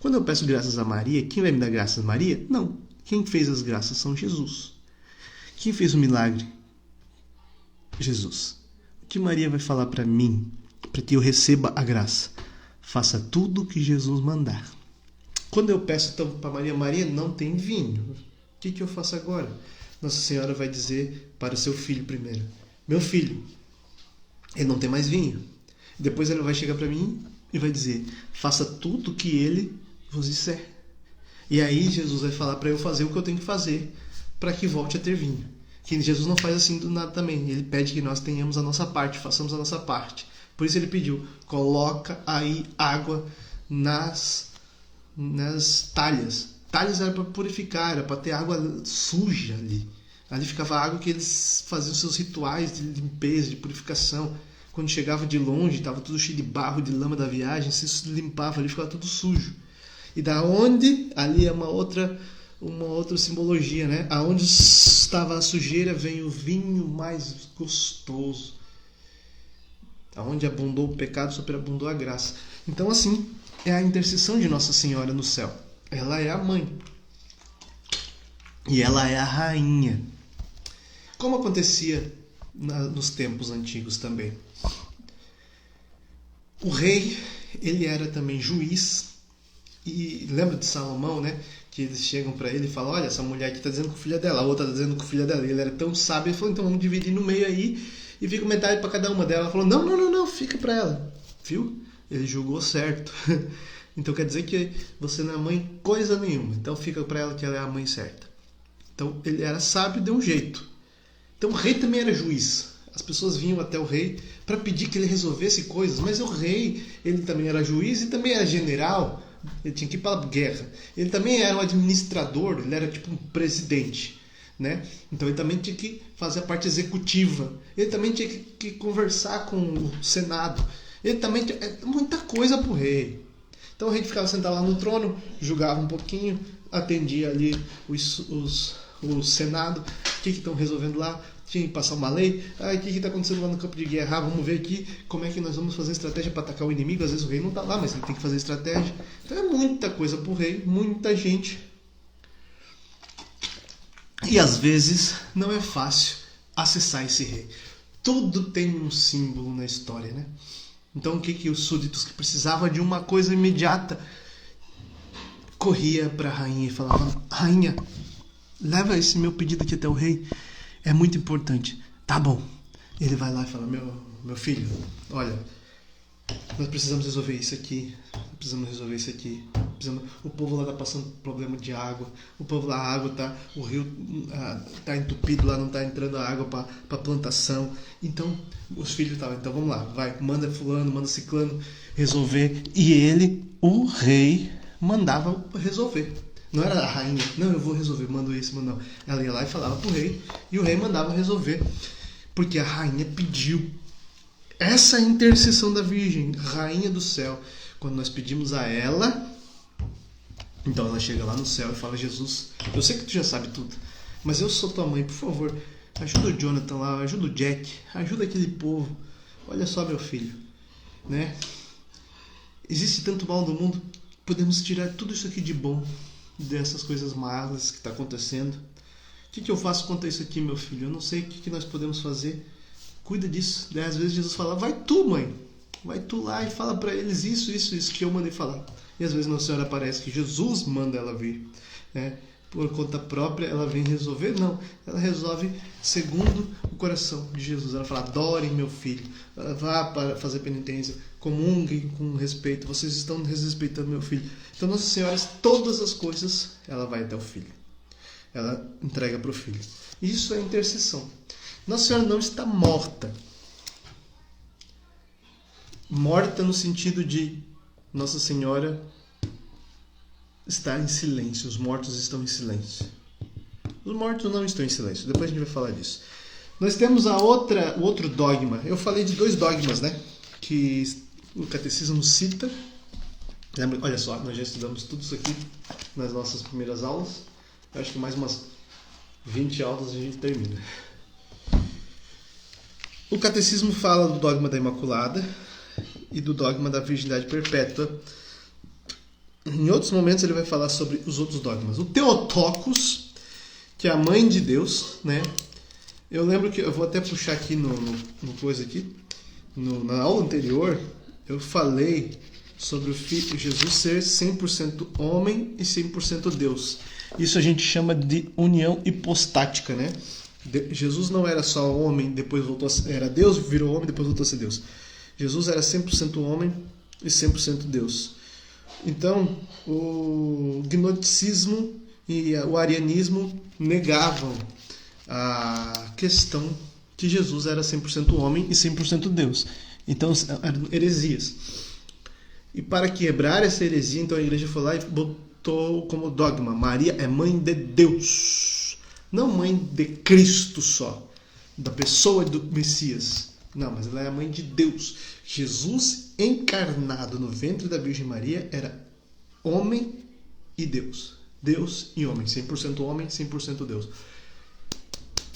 Quando eu peço graças a Maria, quem vai me dar graças a Maria? Não. Quem fez as graças são Jesus. Quem fez o milagre? Jesus. O que Maria vai falar para mim, para que eu receba a graça? Faça tudo o que Jesus mandar. Quando eu peço então para Maria, Maria, não tem vinho. que eu faço agora? Nossa Senhora vai dizer para o seu filho primeiro: meu filho, ele não tem mais vinho. Depois ele vai chegar para mim e vai dizer: faça tudo o que ele vos disser. E aí Jesus vai falar para eu fazer o que eu tenho que fazer para que volte a ter vinho. Que Jesus não faz assim do nada também. Ele pede que nós tenhamos a nossa parte, façamos a nossa parte. Por isso ele pediu: coloca aí água nas talhas. Talhas era para purificar, era para ter água suja ali. Ali ficava a água que eles faziam seus rituais de limpeza, de purificação. Quando chegava de longe, estava tudo cheio de barro, de lama da viagem, se limpava ali, ficava tudo sujo. E da onde, ali é uma outra simbologia, né? Aonde estava a sujeira vem o vinho mais gostoso. Aonde abundou o pecado, superabundou a graça. Então assim, é a intercessão de Nossa Senhora no céu. Ela é a mãe. E ela é a rainha. Como acontecia nos tempos antigos também. O rei, ele era também juiz. E lembra de Salomão, né? Que eles chegam para ele e falam: olha, essa mulher aqui está dizendo que o filho é dela, a outra está dizendo que o filho é dela. E ele era tão sábio, ele falou: então vamos dividir no meio aí e fica metade para cada uma dela. Ela falou: não, fica para ela. Viu? Ele julgou certo. Então quer dizer que você não é mãe coisa nenhuma. Então fica para ela que ela é a mãe certa. Então ele era sábio e deu um jeito. Então o rei também era juiz. As pessoas vinham até o rei para pedir que ele resolvesse coisas. Mas o rei, ele também era juiz e também era general. Ele tinha que ir para a guerra. Ele também era um administrador, ele era tipo um presidente, né? Então ele também tinha que fazer a parte executiva. Ele também tinha que conversar com o Senado. Ele também tinha muita coisa para o rei. Então o rei ficava sentado lá no trono, julgava um pouquinho, atendia ali o Senado, o que estão resolvendo lá, tinha que passar uma lei, o que está acontecendo lá no campo de guerra, vamos ver aqui como é que nós vamos fazer estratégia para atacar o inimigo. Às vezes o rei não está lá, mas ele tem que fazer estratégia. Então é muita coisa para o rei, muita gente. E às vezes não é fácil acessar esse rei. Tudo tem um símbolo na história, né? Então o que os súditos que precisavam de uma coisa imediata corria para a rainha e falava: rainha, leva esse meu pedido aqui até o rei, é muito importante. Tá bom. Ele vai lá e fala: meu filho, olha, nós precisamos resolver isso aqui, o povo lá está passando problema de água, o povo lá, a água o rio está entupido lá, não está entrando a água para plantação. Então os filhos estavam: então vamos lá, vai, manda fulano, manda ciclano resolver. E ele, o rei, mandava resolver. Não era a rainha: não, eu vou resolver, mando isso, mando não. Ela ia lá e falava pro rei, e o rei mandava resolver, porque a rainha pediu. Essa é a intercessão da Virgem, rainha do céu. Quando nós pedimos a ela, então ela chega lá no céu e fala: Jesus, eu sei que tu já sabe tudo, mas eu sou tua mãe, por favor, ajuda o Jonathan lá, ajuda o Jack, ajuda aquele povo. Olha só, meu filho, né? Existe tanto mal no mundo, podemos tirar tudo isso aqui de bom dessas coisas malas que está acontecendo. O que eu faço quanto a isso aqui, meu filho? Eu não sei o que nós podemos fazer. Cuida disso. Daí, às vezes Jesus fala: vai tu, mãe, vai tu lá e fala para eles isso que eu mandei falar. E às vezes Nossa Senhora parece que Jesus manda ela vir, né? Por conta própria ela vem resolver. Não, ela resolve segundo o coração de Jesus. Ela fala: adorem meu filho, vá para fazer penitência, comunguem com respeito, vocês estão desrespeitando meu filho. Então Nossa Senhora, todas as coisas, ela vai até o filho, ela entrega para o filho. Isso é intercessão. Nossa Senhora não está morta. Morta no sentido de Nossa Senhora está em silêncio. Os mortos estão em silêncio. Os mortos não estão em silêncio. Depois a gente vai falar disso. Nós temos o outro dogma. Eu falei de 2 dogmas, né? Que o catecismo cita. Olha só, nós já estudamos tudo isso aqui nas nossas primeiras aulas. Eu acho que mais umas 20 aulas a gente termina. O catecismo fala do dogma da Imaculada e do dogma da Virgindade Perpétua. Em outros momentos ele vai falar sobre os outros dogmas. O Theotokos, que é a mãe de Deus, né? Eu lembro que, eu vou até puxar aqui no coisa aqui, na aula anterior, eu falei sobre o filho Jesus ser 100% homem e 100% Deus. Isso a gente chama de união hipostática, né? Jesus não era só homem, depois voltou a ser, era Deus, virou homem, depois voltou a ser Deus. Jesus era 100% homem e 100% Deus. Então, o gnosticismo e o arianismo negavam a questão que Jesus era 100% homem e 100% Deus. Então, eram heresias. E para quebrar essa heresia, então a igreja foi lá e botou como dogma: Maria é mãe de Deus. Não mãe de Cristo só, da pessoa do Messias. Não, mas ela é a mãe de Deus. Jesus encarnado no ventre da Virgem Maria era homem e Deus. Deus e homem. 100% homem, 100% Deus.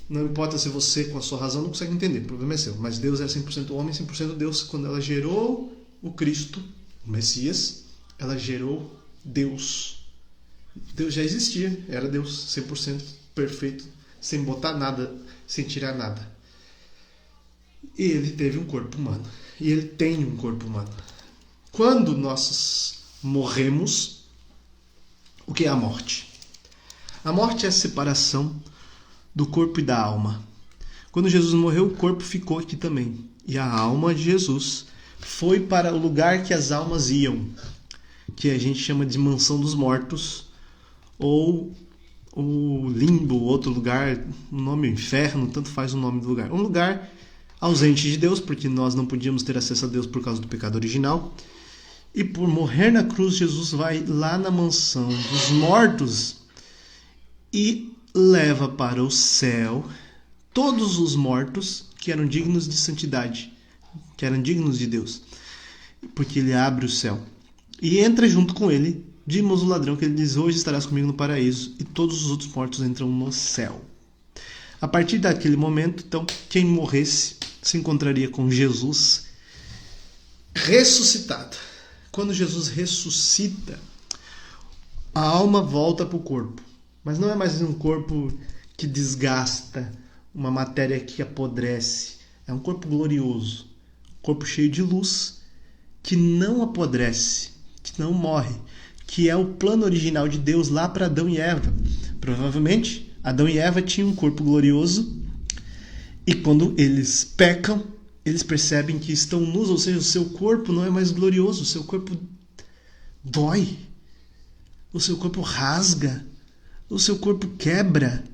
Não importa se você, com a sua razão, não consegue entender. O problema é seu. Mas Deus é 100% homem, 100% Deus. Quando ela gerou o Cristo, o Messias, ela gerou Deus. Deus já existia. Era Deus 100% perfeito, sem botar nada, sem tirar nada. E ele teve um corpo humano. E ele tem um corpo humano. Quando nós morremos, o que é a morte? A morte é a separação do corpo e da alma. Quando Jesus morreu, o corpo ficou aqui também. E a alma de Jesus foi para o lugar que as almas iam, que a gente chama de mansão dos mortos, ou o limbo, outro lugar, o nome inferno, tanto faz o nome do lugar. Um lugar ausente de Deus, porque nós não podíamos ter acesso a Deus por causa do pecado original. E por morrer na cruz, Jesus vai lá na mansão dos mortos e leva para o céu todos os mortos que eram dignos de santidade, que eram dignos de Deus, porque ele abre o céu. E entra junto com ele Dídimo o ladrão, que ele diz: hoje estarás comigo no paraíso, e todos os outros mortos entram no céu. A partir daquele momento, então, quem morresse se encontraria com Jesus ressuscitado. Quando Jesus ressuscita, a alma volta para o corpo. Mas não é mais um corpo que desgasta, uma matéria que apodrece. É um corpo glorioso, um corpo cheio de luz, que não apodrece, que não morre, que é o plano original de Deus lá para Adão e Eva. Provavelmente, Adão e Eva tinham um corpo glorioso, e quando eles pecam, eles percebem que estão nus, ou seja, o seu corpo não é mais glorioso, o seu corpo dói, o seu corpo rasga, o seu corpo quebra,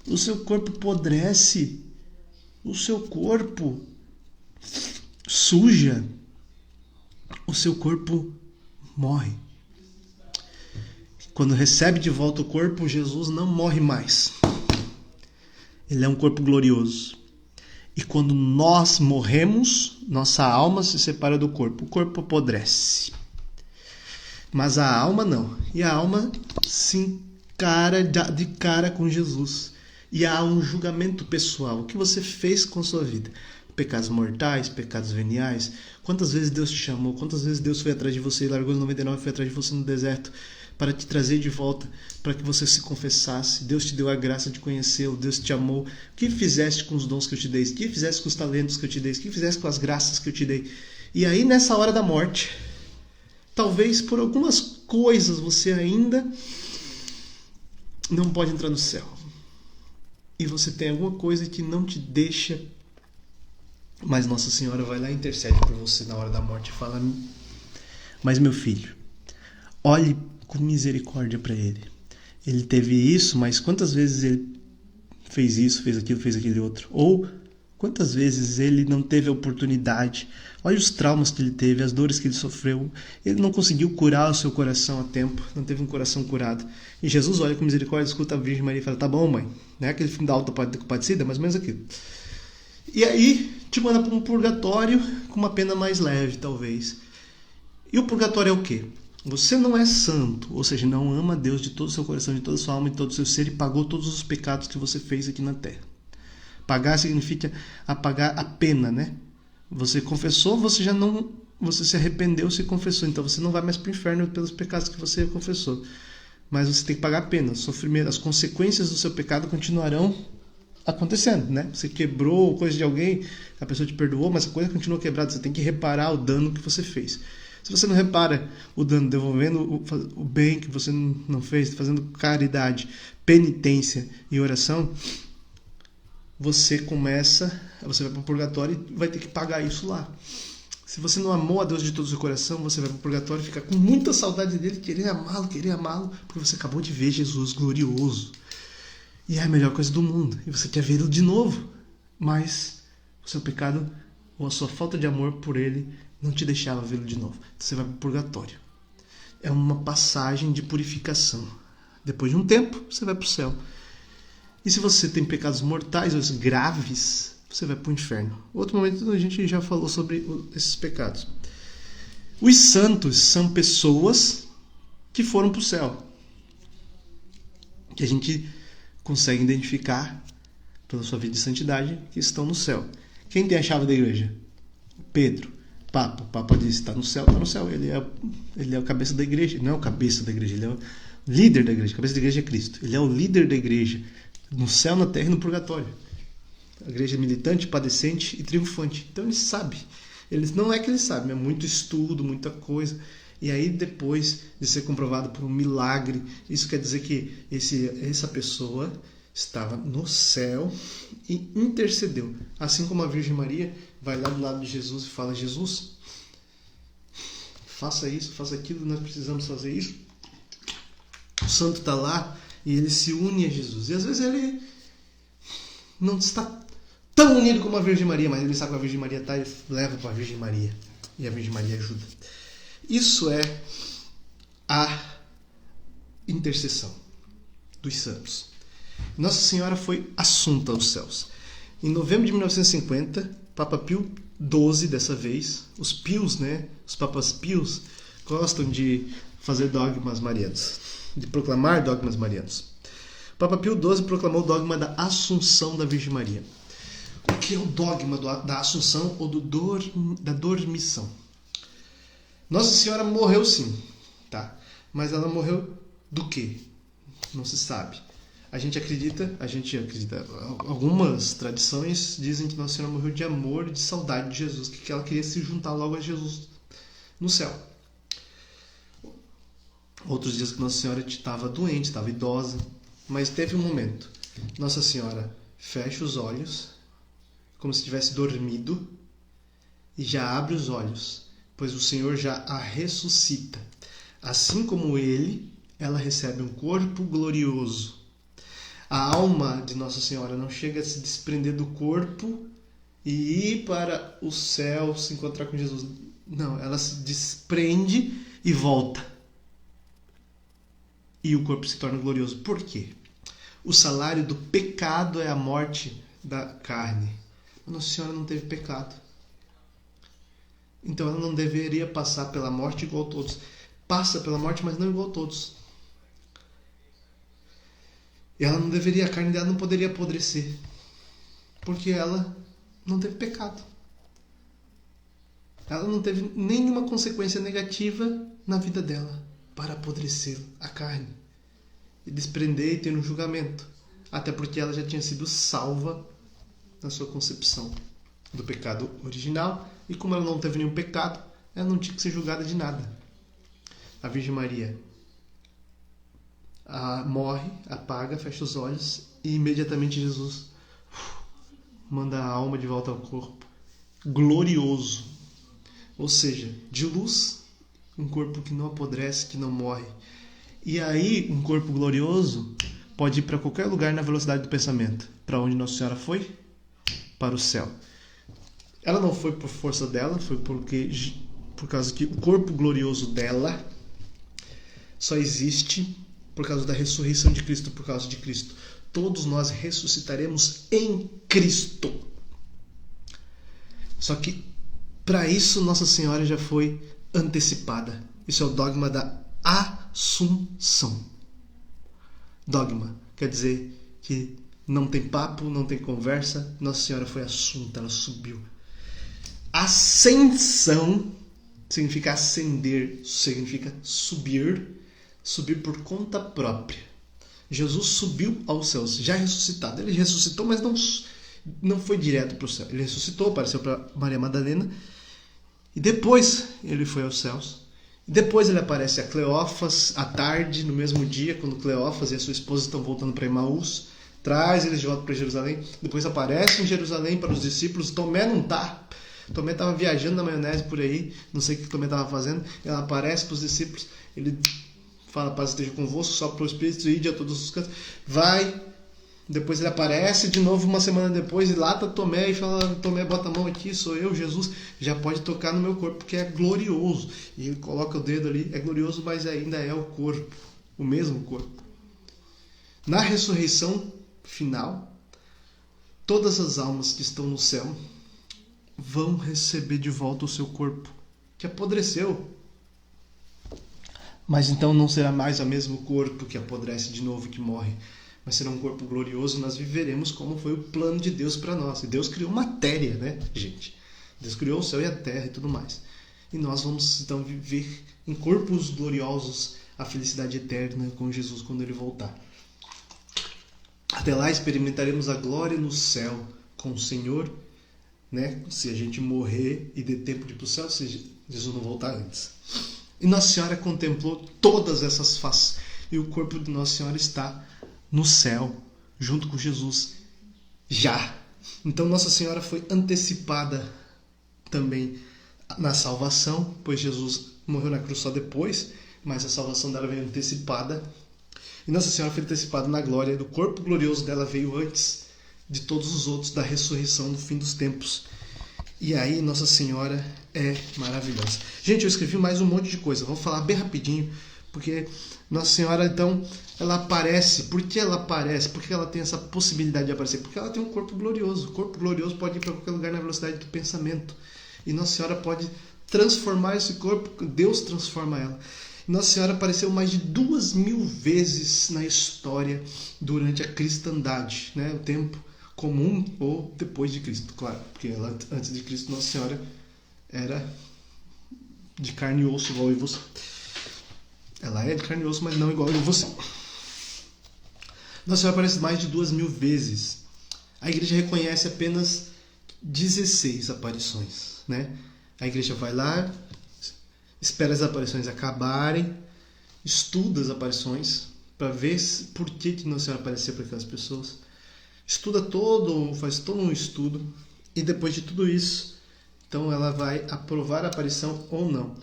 o seu corpo apodrece, o seu corpo suja, o seu corpo morre. Quando recebe de volta o corpo, Jesus não morre mais. Ele é um corpo glorioso. E quando nós morremos, nossa alma se separa do corpo. O corpo apodrece. Mas a alma não. E a alma se encara de cara com Jesus. E há um julgamento pessoal. O que você fez com a sua vida? Pecados mortais, pecados veniais. Quantas vezes Deus te chamou? Quantas vezes Deus foi atrás de você e largou os 99 e foi atrás de você no deserto para te trazer de volta, para que você se confessasse? Deus te deu a graça de conhecê-lo, Deus te amou. O que fizeste com os dons que eu te dei? O que fizeste com os talentos que eu te dei? O que fizeste com as graças que eu te dei? E aí, nessa hora da morte, talvez por algumas coisas você ainda não pode entrar no céu. E você tem alguma coisa que não te deixa, mas Nossa Senhora vai lá e intercede por você na hora da morte e fala: mas meu filho, olhe com misericórdia para ele. Ele teve isso, mas quantas vezes ele fez isso, fez aquele outro? Ou quantas vezes ele não teve a oportunidade? Olha os traumas que ele teve, as dores que ele sofreu. Ele não conseguiu curar o seu coração a tempo, não teve um coração curado. E Jesus olha com misericórdia, escuta a Virgem Maria e fala: tá bom, mãe. Não é aquele filme da Alta Compadecida, mais ou menos aquilo. E aí te manda para um purgatório com uma pena mais leve, talvez. E o purgatório é o quê? Você não é santo, ou seja, não ama a Deus de todo o seu coração, de toda a sua alma, de todo o seu ser, e pagou todos os pecados que você fez aqui na Terra. Pagar significa apagar a pena, né? Você confessou, você se arrependeu, se confessou, então você não vai mais para o inferno pelos pecados que você confessou. Mas você tem que pagar a pena, sofrimento, as consequências do seu pecado continuarão acontecendo, né? Você quebrou coisa de alguém, a pessoa te perdoou, mas a coisa continua quebrada, você tem que reparar o dano que você fez. Se você não repara o dano, devolvendo o bem que você não fez, fazendo caridade, penitência e oração, você vai para o purgatório e vai ter que pagar isso lá. Se você não amou a Deus de todo o seu coração, você vai para o purgatório e fica com muita saudade dele, querer amá-lo, porque você acabou de ver Jesus glorioso. E é a melhor coisa do mundo. E você quer vê-lo de novo. Mas o seu pecado ou a sua falta de amor por ele não te deixava vê-lo de novo. Então você vai para o purgatório. É uma passagem de purificação. Depois de um tempo, você vai para o céu. E se você tem pecados mortais ou graves, você vai para o inferno. Outro momento a gente já falou sobre esses pecados. Os santos são pessoas que foram para o céu. Que a gente consegue identificar pela sua vida de santidade que estão no céu. Quem tem a chave da igreja? Pedro. Papa. O Papa diz: está no céu, está no céu. Ele é o cabeça da igreja. Não é o cabeça da igreja, ele é o líder da igreja. A cabeça da igreja é Cristo. Ele é o líder da igreja. No céu, na terra e no purgatório. A igreja é militante, padecente e triunfante. Então ele sabe. Não é que ele sabe, é muito estudo, muita coisa. E aí depois de ser comprovado por um milagre, isso quer dizer que essa pessoa estava no céu e intercedeu. Assim como a Virgem Maria vai lá do lado de Jesus e fala: Jesus, faça isso, faça aquilo, nós precisamos fazer isso. O santo está lá e ele se une a Jesus. E às vezes ele não está tão unido como a Virgem Maria, mas ele sabe que a Virgem Maria está e leva para a Virgem Maria. E a Virgem Maria ajuda. Isso é a intercessão dos santos. Nossa Senhora foi assunta aos céus. Em novembro de 1950, Papa Pio XII, dessa vez, os pios, os papas pios, gostam de fazer dogmas marianos, de proclamar dogmas marianos. Papa Pio XII proclamou o dogma da Assunção da Virgem Maria. O que é o dogma da Assunção ou da dormição? Nossa Senhora morreu sim, tá? Mas ela morreu do quê? Não se sabe. A gente acredita, algumas tradições dizem que Nossa Senhora morreu de amor e de saudade de Jesus, que ela queria se juntar logo a Jesus no céu. Outros dizem que Nossa Senhora estava doente, estava idosa, mas teve um momento. Nossa Senhora fecha os olhos, como se tivesse dormido, e já abre os olhos, pois o Senhor já a ressuscita. Assim como ela recebe um corpo glorioso. A alma de Nossa Senhora não chega a se desprender do corpo e ir para o céu se encontrar com Jesus. Não, ela se desprende e volta. E o corpo se torna glorioso. Por quê? O salário do pecado é a morte da carne. Nossa Senhora não teve pecado. Então ela não deveria passar pela morte igual a todos. Passa pela morte, mas não igual a todos. E ela não deveria, a carne dela não poderia apodrecer. Porque ela não teve pecado. Ela não teve nenhuma consequência negativa na vida dela para apodrecer a carne e desprender e ter um julgamento. Até porque ela já tinha sido salva na sua concepção do pecado original. E como ela não teve nenhum pecado, ela não tinha que ser julgada de nada. A Virgem Maria morre, apaga, fecha os olhos e imediatamente Jesus manda a alma de volta ao corpo glorioso, ou seja, de luz, um corpo que não apodrece, que não morre. E aí um corpo glorioso pode ir para qualquer lugar na velocidade do pensamento. Para onde Nossa Senhora foi? Para o céu. Ela não foi por força dela, foi por causa que o corpo glorioso dela só existe por causa da ressurreição de Cristo, por causa de Cristo. Todos nós ressuscitaremos em Cristo. Só que para isso Nossa Senhora já foi antecipada. Isso é o dogma da Assunção. Dogma quer dizer que não tem papo, não tem conversa. Nossa Senhora foi assunta, ela subiu. Ascensão significa ascender, significa subir. Subir por conta própria. Jesus subiu aos céus, já ressuscitado. Ele ressuscitou, mas não foi direto para o céu. Ele ressuscitou, apareceu para Maria Madalena E depois ele foi aos céus. E depois ele aparece a Cleófas à tarde, no mesmo dia, quando Cleófas e a sua esposa estão voltando para Emaús. Traz eles de volta para Jerusalém. Depois aparece em Jerusalém para os discípulos. Tomé não está. Tomé estava viajando na maionese por aí. Não sei o que Tomé estava fazendo. Ela aparece para os discípulos. Ele fala, paz esteja convosco, sopra para o Espírito e ide a todos os cantos. Vai. Depois ele aparece de novo uma semana depois e lá está Tomé e fala, Tomé, bota a mão aqui, sou eu, Jesus, já pode tocar no meu corpo porque é glorioso. E ele coloca o dedo ali, é glorioso, mas ainda é o corpo, o mesmo corpo. Na ressurreição final, todas as almas que estão no céu vão receber de volta o seu corpo, que apodreceu. Mas então não será mais o mesmo corpo que apodrece de novo, que morre. Mas será um corpo glorioso, nós viveremos como foi o plano de Deus para nós. E Deus criou matéria, né, gente? Deus criou o céu e a terra e tudo mais. E nós vamos então viver em corpos gloriosos a felicidade eterna com Jesus quando Ele voltar. Até lá experimentaremos a glória no céu com o Senhor, né? Se a gente morrer e der tempo de ir para o céu, se Jesus não voltar antes. E Nossa Senhora contemplou todas essas faces. E o corpo de Nossa Senhora está no céu, junto com Jesus, já. Então Nossa Senhora foi antecipada também na salvação, pois Jesus morreu na cruz só depois, mas a salvação dela veio antecipada. E Nossa Senhora foi antecipada na glória, do corpo glorioso dela veio antes de todos os outros, da ressurreição no fim dos tempos. E aí Nossa Senhora é maravilhosa. Gente, eu escrevi mais um monte de coisa, vou falar bem rapidinho, porque Nossa Senhora, então, ela aparece. Por que ela aparece? Por que ela tem essa possibilidade de aparecer? Porque ela tem um corpo glorioso. O corpo glorioso pode ir para qualquer lugar na velocidade do pensamento. E Nossa Senhora pode transformar esse corpo. Deus transforma ela. E Nossa Senhora apareceu mais de 2000 vezes na história durante a cristandade, né? O tempo comum ou depois de Cristo, claro. Porque ela, antes de Cristo, Nossa Senhora era de carne e osso, igual eu e você. Ela é de carne e osso, mas não igual eu e você. Nossa Senhora aparece mais de 2000 vezes. A igreja reconhece apenas 16 aparições, né? A igreja vai lá, espera as aparições acabarem, estuda as aparições para ver por que Nossa Senhora apareceu para aquelas pessoas. Faz todo um estudo e depois de tudo isso, então ela vai aprovar a aparição ou não.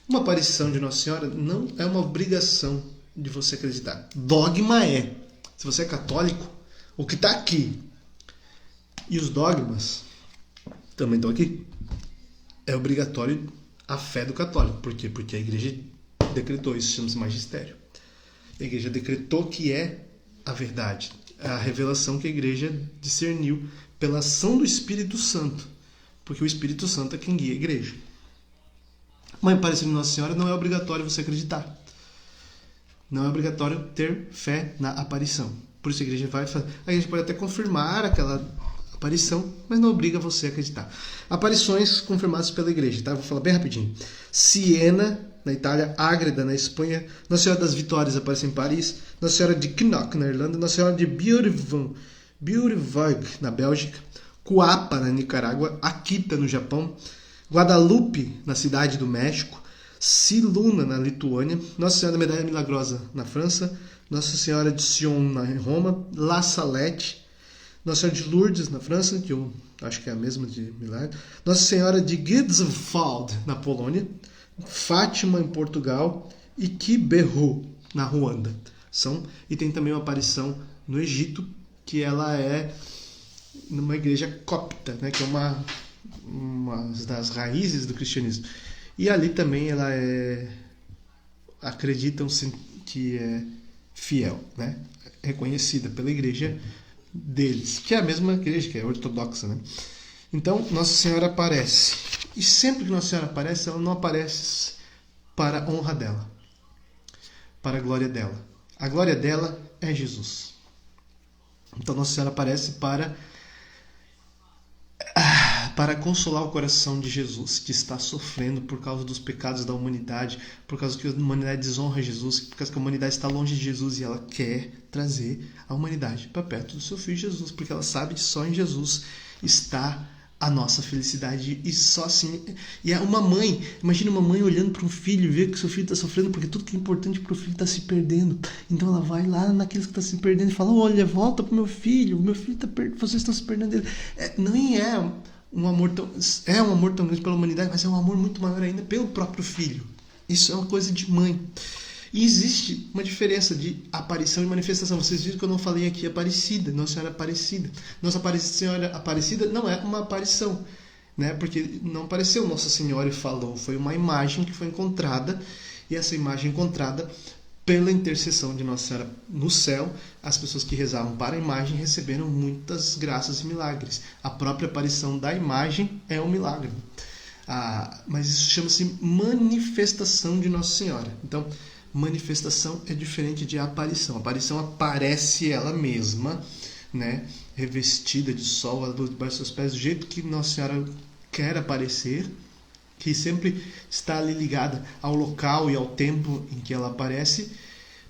Uma aparição de Nossa Senhora não é uma obrigação de você acreditar. Dogma é. Se você é católico, o que está aqui e os dogmas também estão aqui. É obrigatório a fé do católico. Por quê? Porque a igreja decretou isso, chama-se magistério. A igreja decretou que é a verdade. A revelação que a igreja discerniu pela ação do Espírito Santo. Porque o Espírito Santo é quem guia a igreja. Uma aparição de Nossa Senhora não é obrigatório você acreditar. Não é obrigatório ter fé na aparição. Por isso a igreja vai fazer. A igreja pode até confirmar aquela aparição, mas não obriga você a acreditar. Aparições confirmadas pela igreja, tá? Vou falar bem rapidinho. Siena, na Itália, Ágreda, na Espanha, Nossa Senhora das Vitórias aparece em Paris, Nossa Senhora de Knock, na Irlanda, Nossa Senhora de Bjørvig, na Bélgica, Cuapa, na Nicarágua, Akita, no Japão, Guadalupe, na Cidade do México, Siluna, na Lituânia, Nossa Senhora da Medalha Milagrosa, na França, Nossa Senhora de Sion, na Roma, La Salette, Nossa Senhora de Lourdes, na França, que eu acho que é a mesma de Milagre, Nossa Senhora de Giswald, na Polônia, Fátima, em Portugal, e Kibeho, na Ruanda. E tem também uma aparição no Egito, que ela é numa igreja copta, né, que é uma das raízes do cristianismo. E ali também ela acreditam-se que é fiel, né? Reconhecida pela igreja deles, que é a mesma igreja, que é ortodoxa, né? Então, Nossa Senhora aparece. E sempre que Nossa Senhora aparece, ela não aparece para a honra dela, para a glória dela. A glória dela é Jesus. Então, Nossa Senhora aparece para consolar o coração de Jesus, que está sofrendo por causa dos pecados da humanidade, por causa que a humanidade desonra Jesus, por causa que a humanidade está longe de Jesus e ela quer trazer a humanidade para perto do seu Filho Jesus, porque ela sabe que só em Jesus está a nossa felicidade, e só assim. E é uma mãe, imagina uma mãe olhando para um filho e ver que seu filho está sofrendo porque tudo que é importante para o filho está se perdendo. Então ela vai lá naqueles que estão se perdendo e fala: olha, volta pro meu filho está vocês estão se perdendo dele. Nem é um amor tão grande pela humanidade, mas é um amor muito maior ainda pelo próprio filho. Isso é uma coisa de mãe. E existe uma diferença de aparição e manifestação. Vocês viram que eu não falei aqui Aparecida, Nossa Senhora Aparecida. Nossa Senhora Aparecida não é uma aparição, né? Porque não apareceu Nossa Senhora e falou. Foi uma imagem que foi encontrada, e essa imagem encontrada pela intercessão de Nossa Senhora no céu, as pessoas que rezavam para a imagem receberam muitas graças e milagres. A própria aparição da imagem é um milagre. Mas isso chama-se manifestação de Nossa Senhora. Então, manifestação é diferente de aparição. A aparição aparece ela mesma, né, revestida de sol, a luz debaixo dos seus pés, do jeito que Nossa Senhora quer aparecer, que sempre está ali ligada ao local e ao tempo em que ela aparece,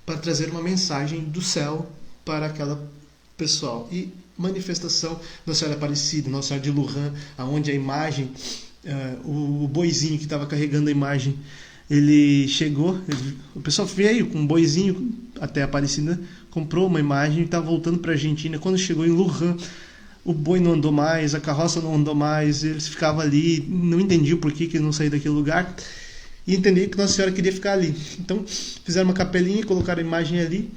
para trazer uma mensagem do céu para aquela pessoal. E manifestação, Nossa Senhora Aparecida, Nossa Senhora de Lourans, aonde a imagem, o boizinho que estava carregando a imagem, ele chegou, o pessoal veio com um boizinho até Aparecida, comprou uma imagem e estava voltando para a Argentina. Quando chegou em Lourans, o boi não andou mais, a carroça não andou mais, eles ficavam ali, não entendiam por que eles não saíam daquele lugar, e entendiam que Nossa Senhora queria ficar ali. Então fizeram uma capelinha, colocaram a imagem ali,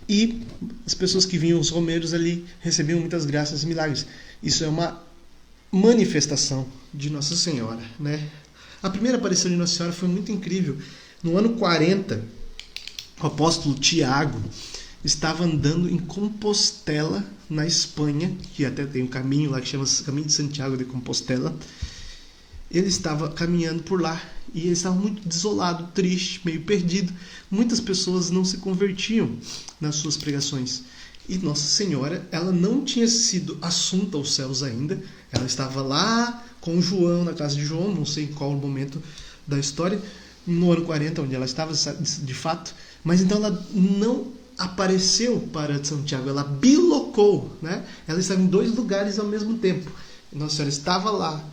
e as pessoas que vinham, os romeiros ali, recebiam muitas graças e milagres. Isso é uma manifestação de Nossa Senhora, né? A primeira aparição de Nossa Senhora foi muito incrível. No ano 40, o apóstolo Tiago estava andando em Compostela, na Espanha, que até tem um caminho lá que chama Caminho de Santiago de Compostela. Ele estava caminhando por lá e ele estava muito desolado, triste, meio perdido. Muitas pessoas não se convertiam nas suas pregações. E Nossa Senhora, ela não tinha sido assunta aos céus ainda. Ela estava lá com João, na casa de João, não sei em qual momento da história, no ano 40, onde ela estava de fato. Mas então ela não apareceu para Santiago, ela bilocou, né? Ela estava em dois lugares ao mesmo tempo. Nossa Senhora estava lá,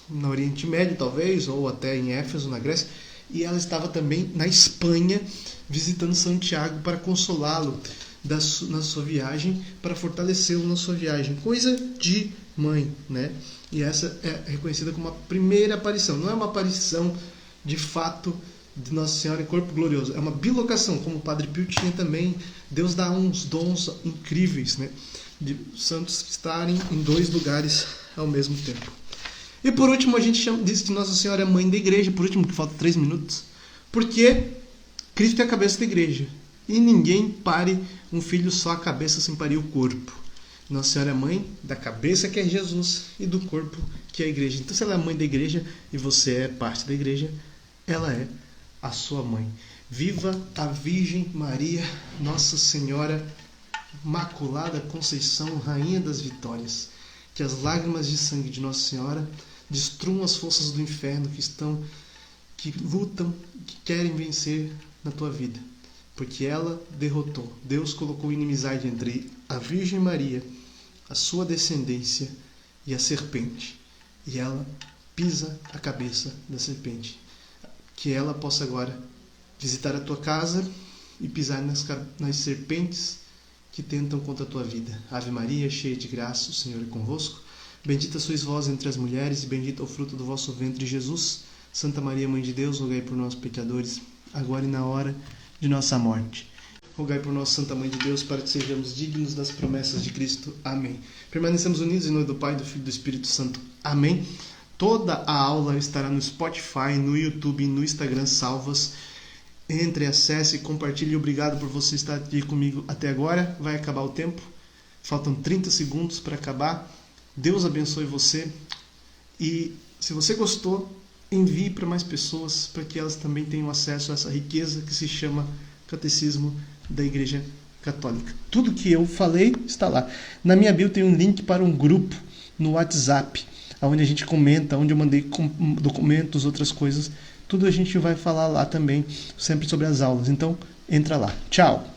no Oriente Médio talvez, ou até em Éfeso, na Grécia, e ela estava também na Espanha, visitando Santiago para consolá-lo na sua viagem, para fortalecê-lo na sua viagem. Coisa de mãe, né? E essa é reconhecida como a primeira aparição. Não é uma aparição de fato de Nossa Senhora em corpo glorioso. É uma bilocação, como o Padre Pio tinha também. Deus dá uns dons incríveis, né? De santos estarem em dois lugares ao mesmo tempo. E por último, a gente diz que Nossa Senhora é mãe da igreja. Por último, que falta 3 minutos. Porque Cristo é a cabeça da igreja. E ninguém pare um filho só a cabeça sem parir o corpo. Nossa Senhora é mãe da cabeça, que é Jesus, e do corpo, que é a igreja. Então, se ela é mãe da igreja e você é parte da igreja, ela é a sua mãe. Viva a Virgem Maria, Nossa Senhora Imaculada Conceição, Rainha das Vitórias. Que as lágrimas de sangue de Nossa Senhora destruam as forças do inferno que lutam, que querem vencer na tua vida. Porque ela derrotou. Deus colocou inimizade entre a Virgem Maria, a sua descendência e a serpente. E ela pisa a cabeça da serpente. Que ela possa agora visitar a tua casa e pisar nas serpentes que tentam contra a tua vida. Ave Maria, cheia de graça, o Senhor é convosco. Bendita sois vós entre as mulheres e bendito é o fruto do vosso ventre, Jesus. Santa Maria, Mãe de Deus, rogai por nós, pecadores, agora e na hora de nossa morte. Rogai por nós, Santa Mãe de Deus, para que sejamos dignos das promessas de Cristo. Amém. Permanecemos unidos em nome do Pai, do Filho e do Espírito Santo. Amém. Toda a aula estará no Spotify, no YouTube e no Instagram salvas. Entre, acesse e compartilhe. Obrigado por você estar aqui comigo até agora. Vai acabar o tempo. Faltam 30 segundos para acabar. Deus abençoe você. E se você gostou, envie para mais pessoas, para que elas também tenham acesso a essa riqueza que se chama Catecismo da Igreja Católica. Tudo que eu falei está lá. Na minha bio tem um link para um grupo no WhatsApp, onde a gente comenta, onde eu mandei documentos, outras coisas. Tudo a gente vai falar lá também, sempre sobre as aulas. Então, entra lá. Tchau!